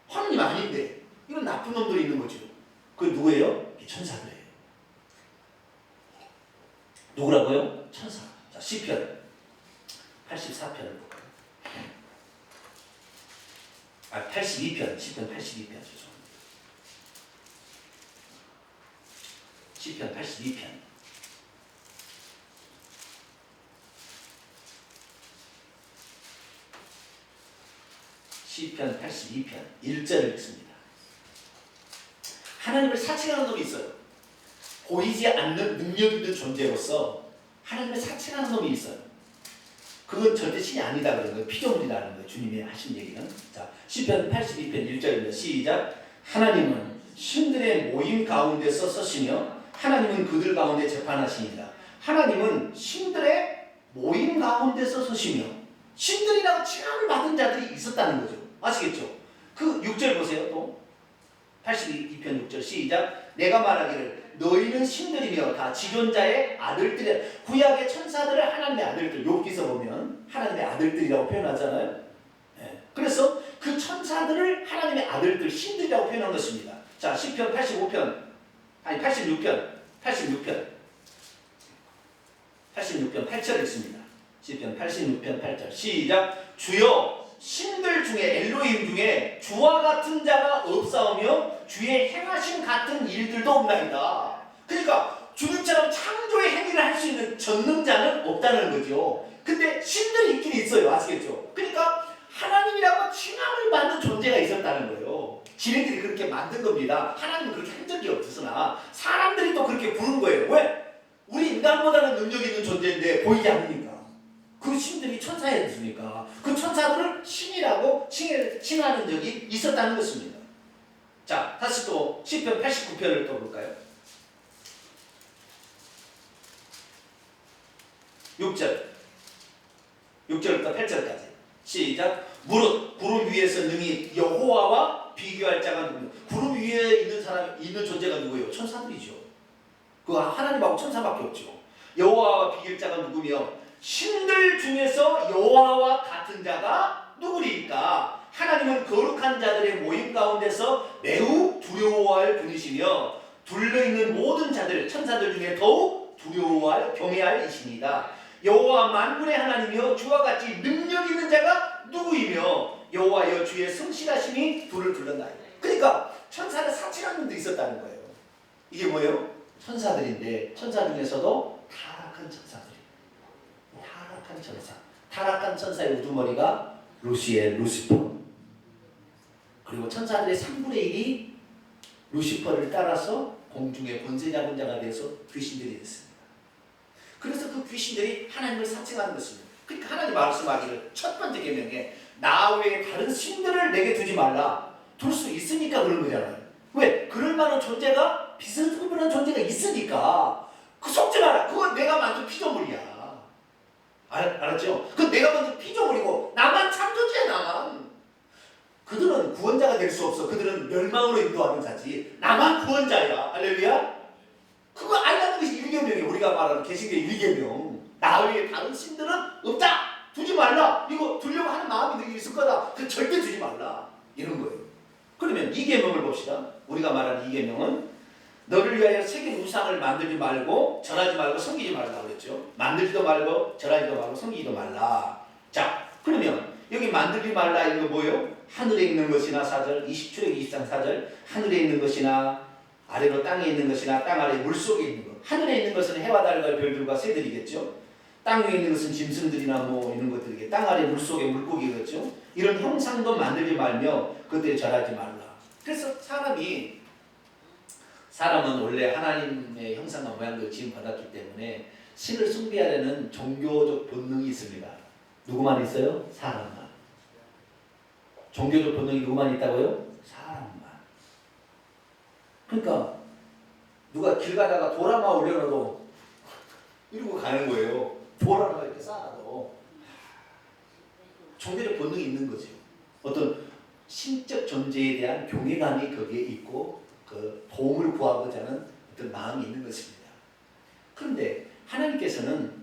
하나님 아닌데 이런 나쁜 놈들이 있는 거죠. 그 누구예요? 천사들이에요. 누구라고요? 천사. 자 시편 84편을 볼까요? 82편 시편 82편 죄송합니다. 시편 82편 시편 82편 1절을 읽습니다. 하나님을 사칭하는 놈이 있어요. 보이지 않는 능력 있는 존재로서 하나님을 사칭하는 놈이 있어요. 그건 절대 신이 아니다 그런 거예요. 피조물이라는 거예요. 주님이 하신 얘기는. 자, 시편 82편 1절입니다. 시작. 하나님은 신들의 모임 가운데서 서시며 하나님은 그들 가운데 재판하시니라. 하나님은 신들의 모임 가운데서 서시며 신들이라고 칭함을 받은 자들이 있었다는 거죠. 아시겠죠? 그 6절 보세요. 또 82편 6절 시작. 내가 말하기를 너희는 신들이며 다 지존자의 아들들이라. 구약의 천사들을 하나님의 아들들, 욥기서 보면 하나님의 아들들이라고 표현하잖아요. 네. 그래서 그 천사들을 하나님의 아들들, 신들이라고 표현한 것입니다. 자, 시편 86편 8절 읽습니다. 시편 86편 8절 시작. 주여 신들 중에 엘로힘 중에 주와 같은 자가 없사오며 주의 행하신 같은 일들도 없나이다. 그러니까 주님처럼 창조의 행위를 할 수 있는 전능자는 없다는 거죠. 근데 신들이 있긴 있어요. 아시겠죠? 그러니까 하나님이라고 칭함을 받는 존재가 있었다는 거예요. 지네들이 그렇게 만든 겁니다. 하나님은 그렇게 한 적이 없으나 사람들이 또 그렇게 부른 거예요. 왜? 우리 인간보다는 능력 있는 존재인데 보이지 않으니까. 그 신들이 천사였으니까 그 천사들을 신이라고 칭하는 적이 있었다는 것입니다. 자, 다시 또 시편 89편을 또 볼까요? 6절부터 8절까지 시작. 무릇 구름 위에서 능히 여호와와 비교할 자가 누구냐. 구름 위에 있는 존재가 누구예요? 천사들이죠. 그 하나님하고 천사밖에 없죠. 여호와와 비교할 자가 누구며 신들 중에서 여호와와 같은 자가 누구리까? 하나님은 거룩한 자들의 모임 가운데서 매우 두려워할 분이시며 둘러있는 모든 자들, 천사들 중에 더욱 두려워할 경외할 이십니다. 여호와 만군의 하나님이여 주와 같이 능력 있는 자가 누구이며 여호와여 주의 성실하심이 둘을 둘렀나이다. 그러니까 천사를 사칭하는 분도 있었다는 거예요. 이게 뭐예요? 천사들인데 천사 중에서도 타락한 천사들. 타락한 천사의 우두머리가 루시엘, 루시퍼. 그리고 천사들의 3분의 1이 루시퍼를 따라서 공중의 권세 잡은 자가 되어서 귀신들이 됐습니다. 그래서 그 귀신들이 하나님을 사칭하는 것입니다. 그러니까 하나님 말씀하기를 첫 번째 계명에 나 외에 다른 신들을 내게 두지 말라. 둘 수 있으니까 그런 거잖아요. 왜? 그럴 만한 존재가 비슷한 존재가 있으니까 그 속지 마라. 그건 내가 만든 피조물이야. 알았죠? 그 내가 만든 피조물이고 나만 창조주야. 나만. 그들은 구원자가 될 수 없어. 그들은 멸망으로 인도하는 자지. 나만 구원자야. 할렐루야. 그거 알라는 것이 1계명이에요. 우리가 말하는 개신교의 1계명. 나 외에 다른 신들은 없다. 두지 말라. 이거 두려고 하는 마음이 늘 있을 거다. 그 절대 두지 말라. 이런 거예요. 그러면 2계명을 봅시다. 우리가 말하는 2계명은 너를 위하여 새긴 우상을 만들지 말고 절하지 말고 섬기지 말라 그랬죠. 만들지도 말고 절하지도 말고 섬기지도 말라. 자, 그러면 여기 만들지 말라 이거 뭐예요? 하늘에 있는 것이나 4절, 20출애기 23 4절 하늘에 있는 것이나 아래로 땅에 있는 것이나 땅 아래 물속에 있는 것. 하늘에 있는 것은 해와 달과 별들과 새들이겠죠. 땅 위에 있는 것은 짐승들이나 뭐 이런 것들이겠죠. 땅 아래 물속에 물고기겠죠. 이런 형상도 만들지 말며 그들에 절하지 말라. 그래서 사람은 원래 하나님의 형상과 모양대로 지음받았기 때문에 신을 숭배하려는 종교적 본능이 있습니다. 누구만 있어요? 사람만. 종교적 본능이 누구만 있다고요? 사람만. 그러니까 누가 길 가다가 돌 하나 올려놔도 이러고 가는 거예요. 돌 하나 이렇게 쌓아놔도 종교적 본능이 있는 거죠. 어떤 신적 존재에 대한 경외감이 거기에 있고 그 도움을 구하고자 하는 어떤 마음이 있는 것입니다. 그런데 하나님께서는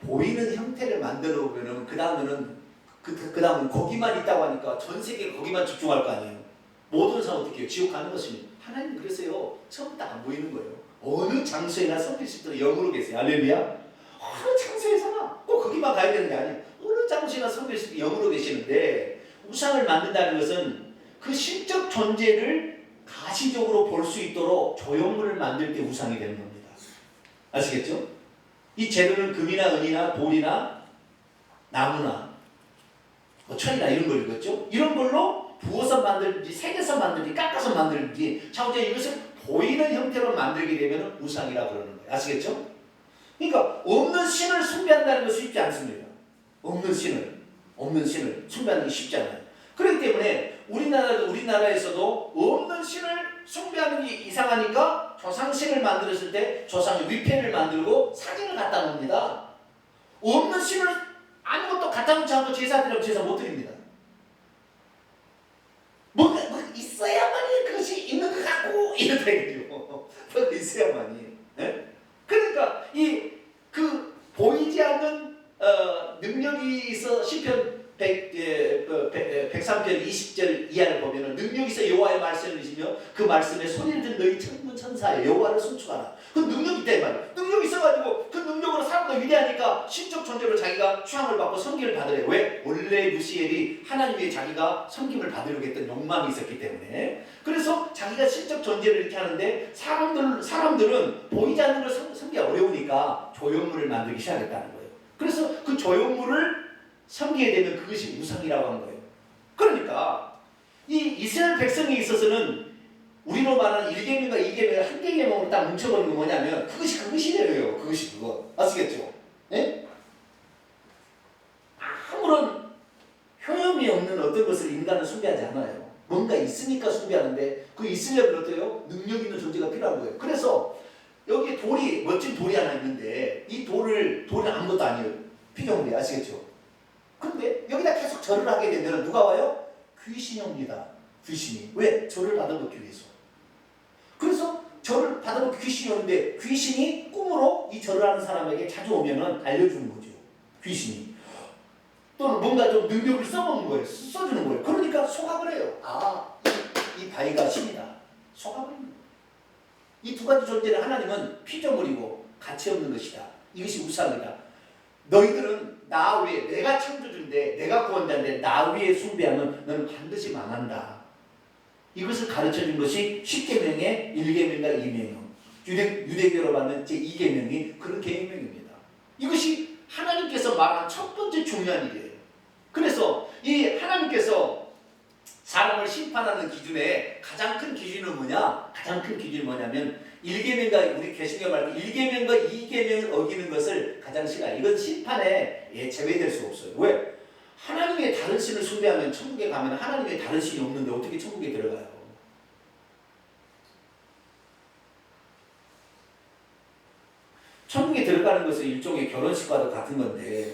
보이는 형태를 만들어 보면 그 다음은 거기만 있다고 하니까 전 세계 거기만 집중할 거 아니에요. 모든 사람 어떻게 해요? 지옥 가는 것입니다. 하나님 그랬어요. 처음부터 안 보이는 거예요. 어느 장소에나 섬길 수 있도록 영으로 계세요. 할렐루야. 어느 장소에서나 꼭 거기만 가야 되는 게 아니에요. 어느 장소에나 섬길 수 있도록 영으로 계시는데 우상을 만든다는 것은 그 신적 존재를 가시적으로 볼 수 있도록 조형물을 만들 때 우상이 되는 겁니다. 아시겠죠? 이 재료는 금이나 은이나 돌이나 나무나 천이나 이런 거겠죠? 이런 걸로 부어서 만들든지 새겨서 만들든지 깎아서 만들든지 자우자 이것을 보이는 형태로 만들게 되면 우상이라고 그러는 거예요. 아시겠죠? 그러니까 없는 신을 숭배한다는 것은 쉽지 않습니다. 없는 신을 숭배하는 게 쉽지 않아요. 그렇기 때문에 우리나라에서도 없는 신을 숭배하는 게 이상하니까 조상신을 만들었을 때 조상의 위패를 만들고 사진을 갖다 놓습니다. 없는 신을 아무것도 갖다 놓지 않고 제사 드리면 제사 못 드립니다. 뭔가 있어야만이 그것이 있는 것 같고 이렇다 이거죠. 뭔가 있어야만이. 네? 그러니까 그 보이지 않는 능력이 있어 시편 103편 20절 이하를 보면 능력이 있어 여호와의 말씀을 이시며 그 말씀에 소리를 듣는 너희 천군 천사여 여호와를 송축하라. 그 능력이 있다 이 말이에요. 능력이 있어가지고 그 능력으로 사람도 위대하니까 신적 존재로 자기가 추앙을 받고 섬김을 받으래. 왜? 원래 루시엘이 하나님의 자기가 섬김을 받으려고 했던 욕망이 있었기 때문에. 그래서 자기가 신적 존재를 이렇게 하는데 사람들은 보이지 않는 걸 섬기기 어려우니까 조형물을 만들기 시작했다는 거예요. 그래서 그 조형물을 섬기게 되면 그것이 우상이라고 하는 거예요. 그러니까 이 이스라엘 백성에 있어서는 우리로 말하는 1계명과 2계명을 한 계명으로 딱 뭉쳐버리는 건 뭐냐면 그것이래요. 그것이 그거. 아시겠죠? 네? 아무런 효용이 없는 어떤 것을 인간은 숭배하지 않아요. 뭔가 있으니까 숭배하는데 그 있으려면 어때요? 능력 있는 존재가 필요한 거예요. 그래서 여기 멋진 돌이 하나 있는데 이 돌은 아무것도 아니에요. 피조물이 아시겠죠? 근데 여기다 계속 절을 하게 되면 누가 와요? 귀신이 옵니다. 귀신이. 왜? 절을 받아먹기 위해서. 그래서 절을 받아먹기 귀신이 오는데 귀신이 꿈으로 이 절을 하는 사람에게 자주 오면은 알려주는 거죠. 귀신이. 또는 뭔가 좀 능력을 써먹는 거예요. 써주는 거예요. 그러니까 속압을 해요. 이 바위가 신이다. 속압을 해요. 이 두 가지 존재는 하나님은 피조물이고 가치 없는 것이다. 이것이 우상이다. 너희들은 나 위에 내가 창조주인데 내가 구원자인데 나 위에 숭배하면 너는 반드시 망한다. 이것을 가르쳐준 것이 10계명의 1계명과 2계명. 유대교로 받는 제2계명이 그런 계명입니다. 이것이 하나님께서 말한 첫 번째 중요한 일이에요. 그래서 이 하나님께서 사람을 심판하는 기준에 가장 큰 기준은 뭐냐? 가장 큰 기준이 뭐냐면 1계명과 우리 개신교 말고 1계명과 2계명을 어기는 것을 가장 싫어요. 이건 심판에 제외될 수 없어요. 왜? 하나님의 다른 신을 숭배하면 천국에 가면 하나님의 다른 신이 없는데 어떻게 천국에 들어가요? 천국에 들어가는 것은 일종의 결혼식과도 같은 건데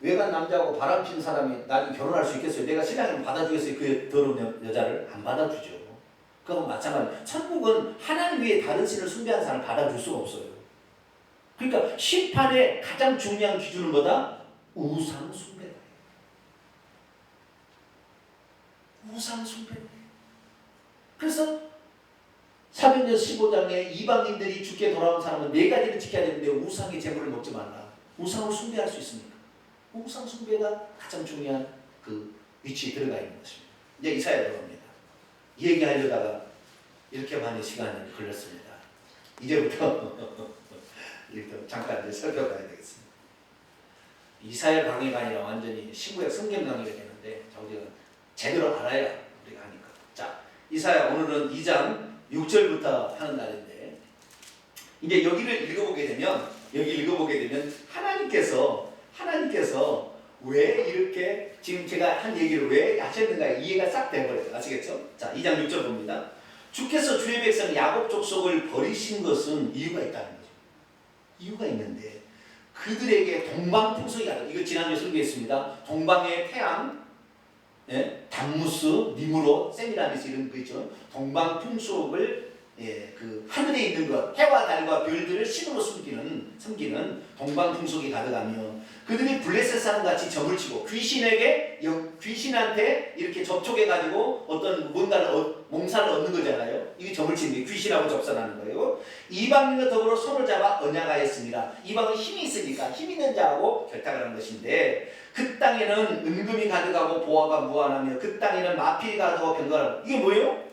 외간 남자하고 바람 피는 사람이 나중에 결혼할 수 있겠어요? 내가 신랑을 받아주겠어요? 그 더러운 여자를? 안 받아주죠. 그건 마찬가지로 천국은 하나님 외에 다른 신을 숭배하는 사람을 받아줄 수가 없어요. 그러니까 심판의 가장 중요한 기준은 뭐다? 우상 숭배다. 우상 숭배. 그래서 사도행전 15장에 이방인들이 죽게 돌아온 사람은 4가지를 지켜야 되는데 우상의 제물을 먹지 말라. 우상을 숭배할 수 있습니까? 우상 숭배가 가장 중요한 그 위치에 들어가 있는 것입니다. 이제 이사야로 갑니다. 이 얘기하려다가 이렇게 많이 시간이 걸렸습니다. 이제부터 잠깐 살펴봐야 되겠습니다. 이사야 강의가 아니라 완전히 신구약 성경 강의가 되는데 우리가 제대로 알아야 우리가 하니까. 자, 이사야 오늘은 2장 6절부터 하는 날인데 이제 여기를 읽어보게 되면 하나님께서 왜 이렇게 지금 제가 한 얘기를 왜 하셨는가 이해가 싹 돼버려요. 아시겠죠? 자, 2장 6절 봅니다. 주께서 주의 백성 야곱 족속을 버리신 것은 이유가 있다는 거죠. 이유가 있는데 그들에게 동방풍속이 가득. 이거 지난주에 설교했습니다. 동방의 태양, 예? 담무스, 니무롯, 세미라미스 이런 거 있죠. 동방풍속을 그 하늘에 있는 것, 해와 달과 별들을 신으로 숨기는 동방풍속이 가득하며 그들이 블레셋 사람 같이 점을 치고 귀신한테 이렇게 접촉해가지고 어떤 뭔가를 몽사를 얻는 거잖아요. 이게 점을 치는 게 귀신하고 접선하는 거예요. 이방인과 더불어 손을 잡아 언약하였습니다. 이방은 힘이 있으니까 힘 있는 자하고 결탁을 한 것인데 그 땅에는 은금이 가득하고 보화가 무한하며 그 땅에는 마필이 가득하고 병거가 이게 뭐예요?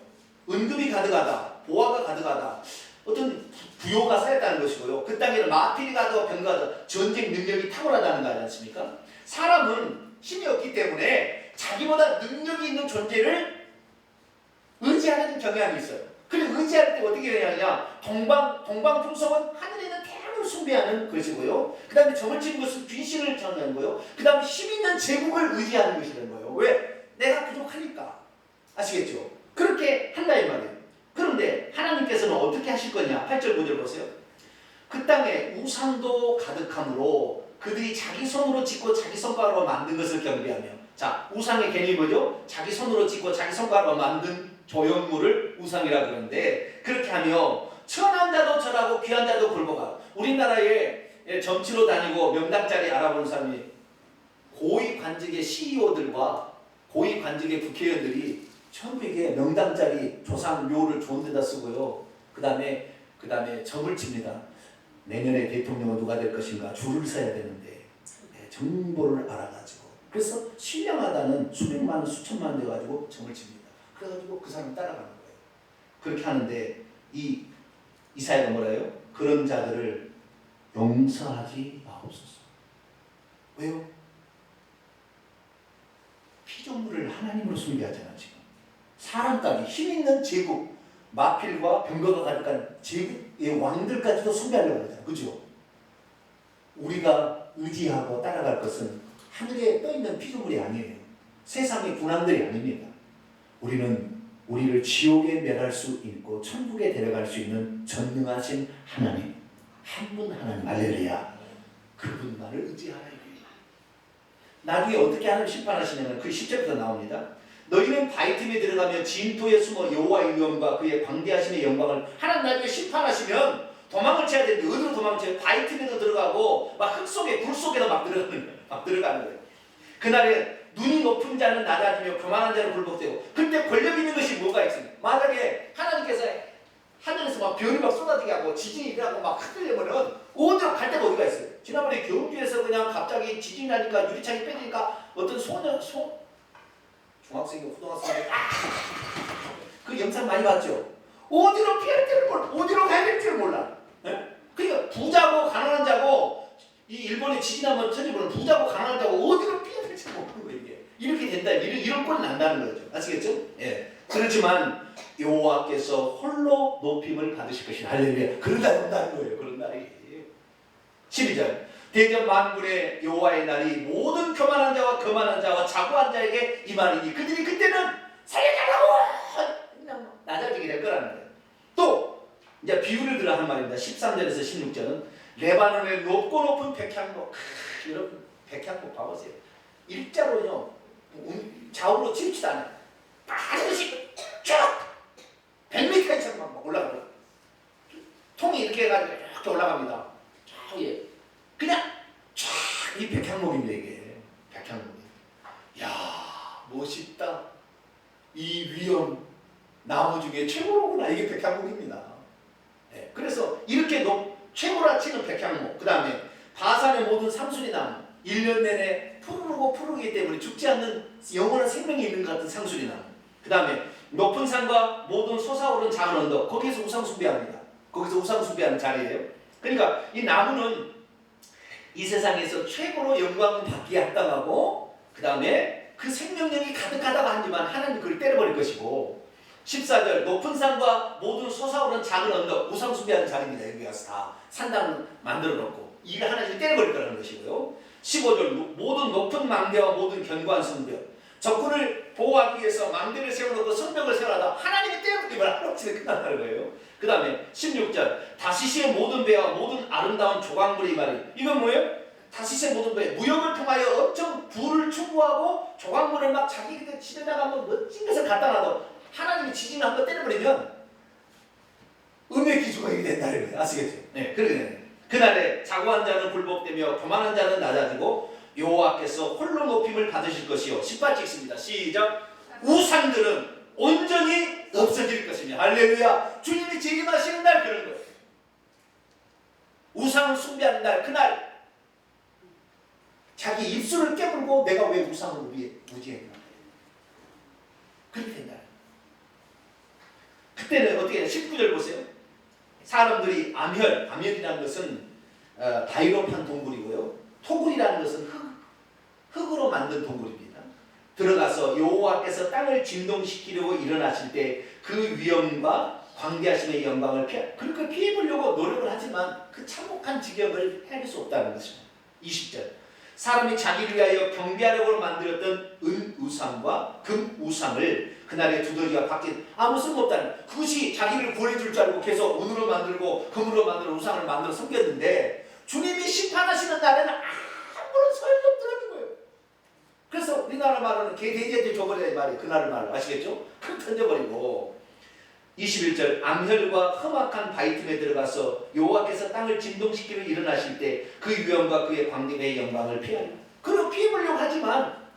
은금이 가득하다. 보화가 가득하다. 어떤 부요가 쌓였다는 것이고요. 그 땅에는 마필이 가득하고 병거가 전쟁 능력이 탁월하다는 거 아니지 않습니까? 사람은 힘이 없기 때문에 자기보다 능력이 있는 존재를 의지하는 경향이 있어요. 그래 의지할 때 어떻게 해야 하냐? 동방풍속은 하늘에 있는 태양을 숭배하는 것이고요. 그 다음에 점을 치는 것은 귀신을 전하는 거예요. 그 다음에 힘 있는 제국을 의지하는 것이라는 거예요. 왜? 내가 부족하니까. 아시겠죠? 그렇게 한다 이 말이에요. 그런데 하나님께서는 어떻게 하실 거냐? 8절 9절 보세요. 그 땅에 우상도 가득함으로 그들이 자기 손으로 짓고 자기 손가락으로 만든 것을 경배하며, 자, 우상의 개념이 뭐죠? 자기 손으로 짓고 자기 손가락으로 만든 조형물을 우상이라 그러는데, 그렇게 하며 천한 자도 절하고 귀한 자도 굴복하고. 우리나라에 점치러 다니고 명당자리 알아보는 사람이 고위 관직의 CEO들과 고위 관직의 국회의원들이 전부 이게 명당자리 조상 묘를 좋은 데다 쓰고요. 그 다음에 점을 칩니다. 내년에 대통령은 누가 될 것인가 줄을 서야 되는데 정보를 알아가지고, 그래서 신령하다는 수백만 원 수천만 원 돼가지고 점을 칩니다. 그래가지고 그 사람 따라가는 거예요. 그렇게 하는데 이 이사야가 뭐라 해요? 그런 자들을 용서하지 마옵소서. 왜요? 피조물을 하나님으로 숭배하잖아. 지금 사람까지 힘 있는 제국, 마필과 병거가 가득한 제국의 왕들까지도 숭배하려고 하잖아. 그죠? 우리가 의지하고 따라갈 것은 하늘에 떠있는 피조물이 아니에요. 세상의 군왕들이 아닙니다. 우리는 우리를 지옥에 멸할 수 있고 천국에 데려갈 수 있는 전능하신 하나님, 한 분 하나님, 할렐루야. 그분만을 의지하라. 나중에 어떻게 하나님 심판하시냐면 그 10절부터 나옵니다. 너희는 바위 틈에 들어가며 진토에 숨어 여호와의 위엄과 그의 광대하심의 영광을, 하나님 나중에 심판하시면 도망을 쳐야 되는데 어디로 도망을 쳐요? 바위 틈에도 들어가고 막 흙 속에 불 속에도 막 들어가는 거예요. 그날에 눈이 높은 자는 낮아지며 교만한 자는 굴복되고, 그때 권력 있는 것이 뭐가 있습니까? 만약에 하나님께서 하늘에서 막 별이 막 쏟아지게 하고 지진이 일어나고 막 흔들리면은 어디로 갈 데가 어디가 있어요? 지난번에 경주에서 그냥 갑자기 지진이 나니까 유리창이 빼지니까 어떤 중학생이 고등학생이 그 영상 많이 봤죠? 어디로 피할 줄을 몰라. 어디로 가야 될 줄 몰라. 네? 그러니까 부자고 가난한 자고, 이 일본에 지진 한번 터지면 부자고 가난한 자고 어디로 피해야 될지 모르는 거예요. 이게 이렇게 된다. 이런 꼴이 난다는 거죠. 아시겠죠? 예. 그렇지만 여호와께서 홀로 높임을 받으실 것이다. 할렐루야. 그런 날이 온다는 거예요. 그런 날이. 12절. 대전 만군의 여호와의 날이 모든 교만한 자와 거만한 자와 자고한 자에게 임하리니 그들이 그때는 살려달라고 낮아지게 될 거라는 거예요. 또 이제 비유를 들어 하는 말입니다. 13절에서 16절은 레바논의 높고 높은 백향목. 여러분 백향목 봐보세요. 일자로요 좌우로 치우치도 않아요. 반드시 쭉 100m 이상 막 올라가요. 통이 이렇게 해가지고 이렇게 올라갑니다. 예. 그냥 쫙 이 백향목입니다. 이게 백향목이. 야 멋있다. 이 위험 나무 중에 최고로구나. 이게 백향목입니다. 네. 그래서 이렇게 최고라 치는 백향목. 그 다음에 바산의 모든 상수리 나무. 1년 내내 푸르르기 때문에 죽지 않는 영원한 생명이 있는 것 같은 상수리 나무. 그 다음에 높은 산과 모든 솟아오른 작은 언덕. 거기에서 우상 숭배합니다. 거기서 우상 숭배하는 자리예요. 그러니까 이 나무는 이 세상에서 최고로 영광을 받기에 합당하고, 그 다음에 그 생명력이 가득하다고 하지만 하나님 그걸 때려버릴 것이고, 14절 높은 산과 모든 솟아오른 작은 언덕, 우상 숭배하는 자리입니다. 여기 가서 다 산당을 만들어 놓고 이를 하나님 때려버릴 거라는 것이고요. 15절 모든 높은 망대와 모든 견고한 성벽, 적군을 보호하기 위해서 망대를 세워놓고 성벽을 세워놔다 하나님이 때려버리기 죽임을 하루아침에 끝난다는 거예요. 그 다음에 16절 다시시의 모든 배와 모든 아름다운 조각물이 말이 이건 뭐예요? 다시시의 모든 배 무역을 통하여 엄청 부를 추구하고 조각물을 막 자기 집에다가 한번 멋진 것을 갖다 놔도 하나님이 지진을 한번 때려버리면 음의 기주가 이게 된다는 거예요. 아시겠죠? 네, 그러게. 그날에 자고한 자는 굴복되며 교만한 자는 낮아지고 여호와께서 홀로 높임을 받으실 것이요. 18절 읽습니다. 시작. 우상들은 온전히 없어질 것이며 할렐루야. 주님이 재림하시는 날 그런 거예요. 우상을 숭배하는 날 그날 자기 입술을 깨물고 내가 왜 우상을 무지했나 그렇게 된다. 그때는 어떻게 19절 보세요. 사람들이 암혈이라는 것은 바이로판 동굴이고요. 토굴이라는 것은 흙으로 만든 동굴입니다. 들어가서 여호와께서 땅을 진동시키려고 일어나실 때 그 위엄과 광대하심의 영광을 그렇게 피해보려고 노력을 하지만 그 참혹한 지경을 헤아릴 수 없다는 것입니다. 20절 사람이 자기를 위하여 경배하려고 만들었던 은우상과 금우상을 그날에 두더지가 바뀐 아무 쓸모없다는 그것이 자기를 구해줄 줄 알고 계속 은으로 만들고 금으로 만드는 우상을 만들어 섬겼는데 주님이 심판하시는 날에는 아무런 소용없더라는 거예요. 그래서 우리나라 말로는 개 돼지한테 줘버리는 말이 그날의 말 아시겠죠? 큰 던져버리고 21절 암혈과 험악한 바위 틈에 들어가서 여호와께서 땅을 진동시키려 일어나실 때 그 위엄과 그의 광대의 영광을 피하려 그럼 피해보려고 하지만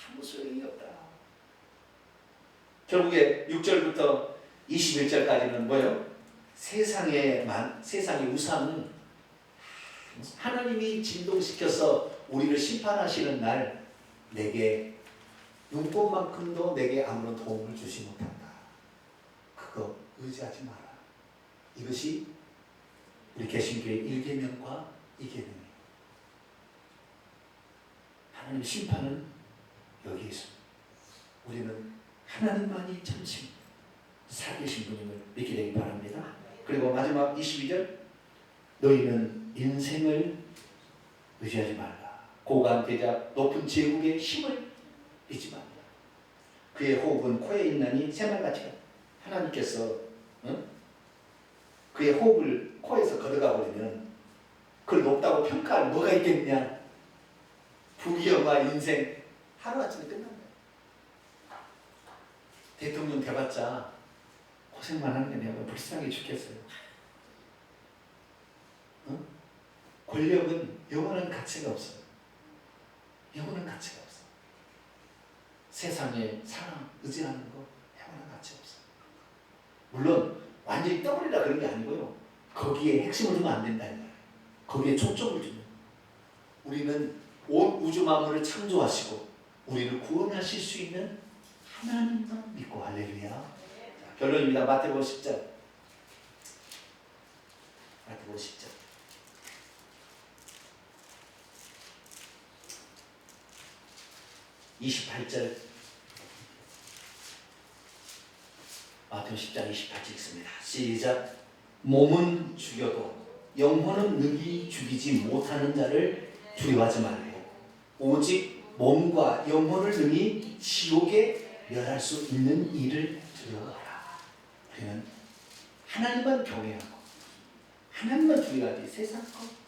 아무 소용이 없다. 결국에 6절부터 21절까지는 뭐예요? 세상의 우상은 하나님이 진동시켜서 우리를 심판하시는 날 내게 눈꽃만큼도 내게 아무런 도움을 주지 못한다. 그거 의지하지 마라. 이것이 우리 개신교의 1계명과 2계명이에요. 하나님의 심판은 여기 있습니다. 우리는 하나님만이 참신 살아계신 분임을 믿게 되기 바랍니다. 그리고 마지막 22절 너희는 인생을 의지하지 말라. 고관 대작 높은 제국의 힘을 믿지 말라. 그의 호흡은 코에 있나니 새말같이 하나님께서 그의 호흡을 코에서 걷어가 버리면 그걸 높다고 평가할 뭐가 있겠냐. 부귀영화 인생 하루아침에 끝난다. 대통령 돼봤자 고생만 하는 게 내가 불쌍해 죽겠어요. 권력은 영원한 가치가 없어요. 영원한 가치가 없어요. 세상에 사랑, 의지하는 거 영원한 가치가 없어요. 물론 완전히 떠버리라 그런 게 아니고요. 거기에 핵심을 두면 안 된다는 거예요. 거기에 초점을 두면 우리는 온 우주 만물을 창조하시고 우리를 구원하실 수 있는 하나님만 믿고 할렐루야. 자, 결론입니다. 마태복음 10장. 마태복음 10장. (28절) 마태복음 10장 28절 읽습니다. 시작. 몸은 죽여도 영혼은 능히 죽이지 못하는 자를 두려워하지 말고 오직 몸과 영혼을 능히 지옥에 멸할 수 있는 일을 두려워하라. 우리는 하나님만 경외하고 하나님만 두려워하지 세상 거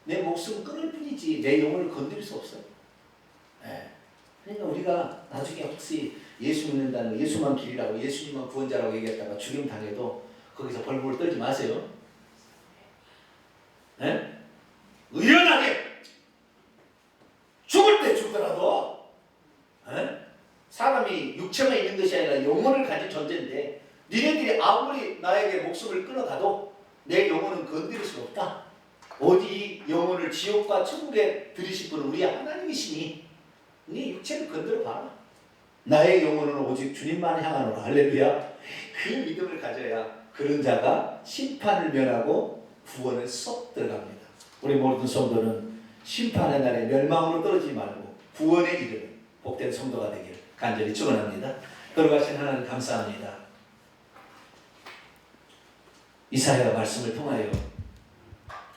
내 목숨 끊을 뿐이지 내 영혼을 건드릴 수 없어요. 네. 그러니까 우리가 나중에 혹시 예수 믿는다는 예수만 길이라고 예수님만 구원자라고 얘기했다가 죽임 당해도 거기서 벌벌 떨지 마세요. 네? 의연하게 죽을 때 죽더라도 사람이 육체만 있는 것이 아니라 영혼을 가진 존재인데 니네들이 아무리 나에게 목숨을 끊어가도 내 영혼은 건드릴 수 없다. 어디 영혼을 지옥과 천국에 들이실 분은 우리 하나님이시니 네 육체를 건드려 봐라. 나의 영혼은 오직 주님만 향하노라. 할렐루야. 그 믿음을 가져야 그런 자가 심판을 면하고 구원에 쏙 들어갑니다. 우리 모든 성도는 심판의 날에 멸망으로 떨어지지 말고 구원에 이르는 복된 성도가 되기를 간절히 축원합니다. 걸어가신 하나님 감사합니다. 이사야 말씀을 통하여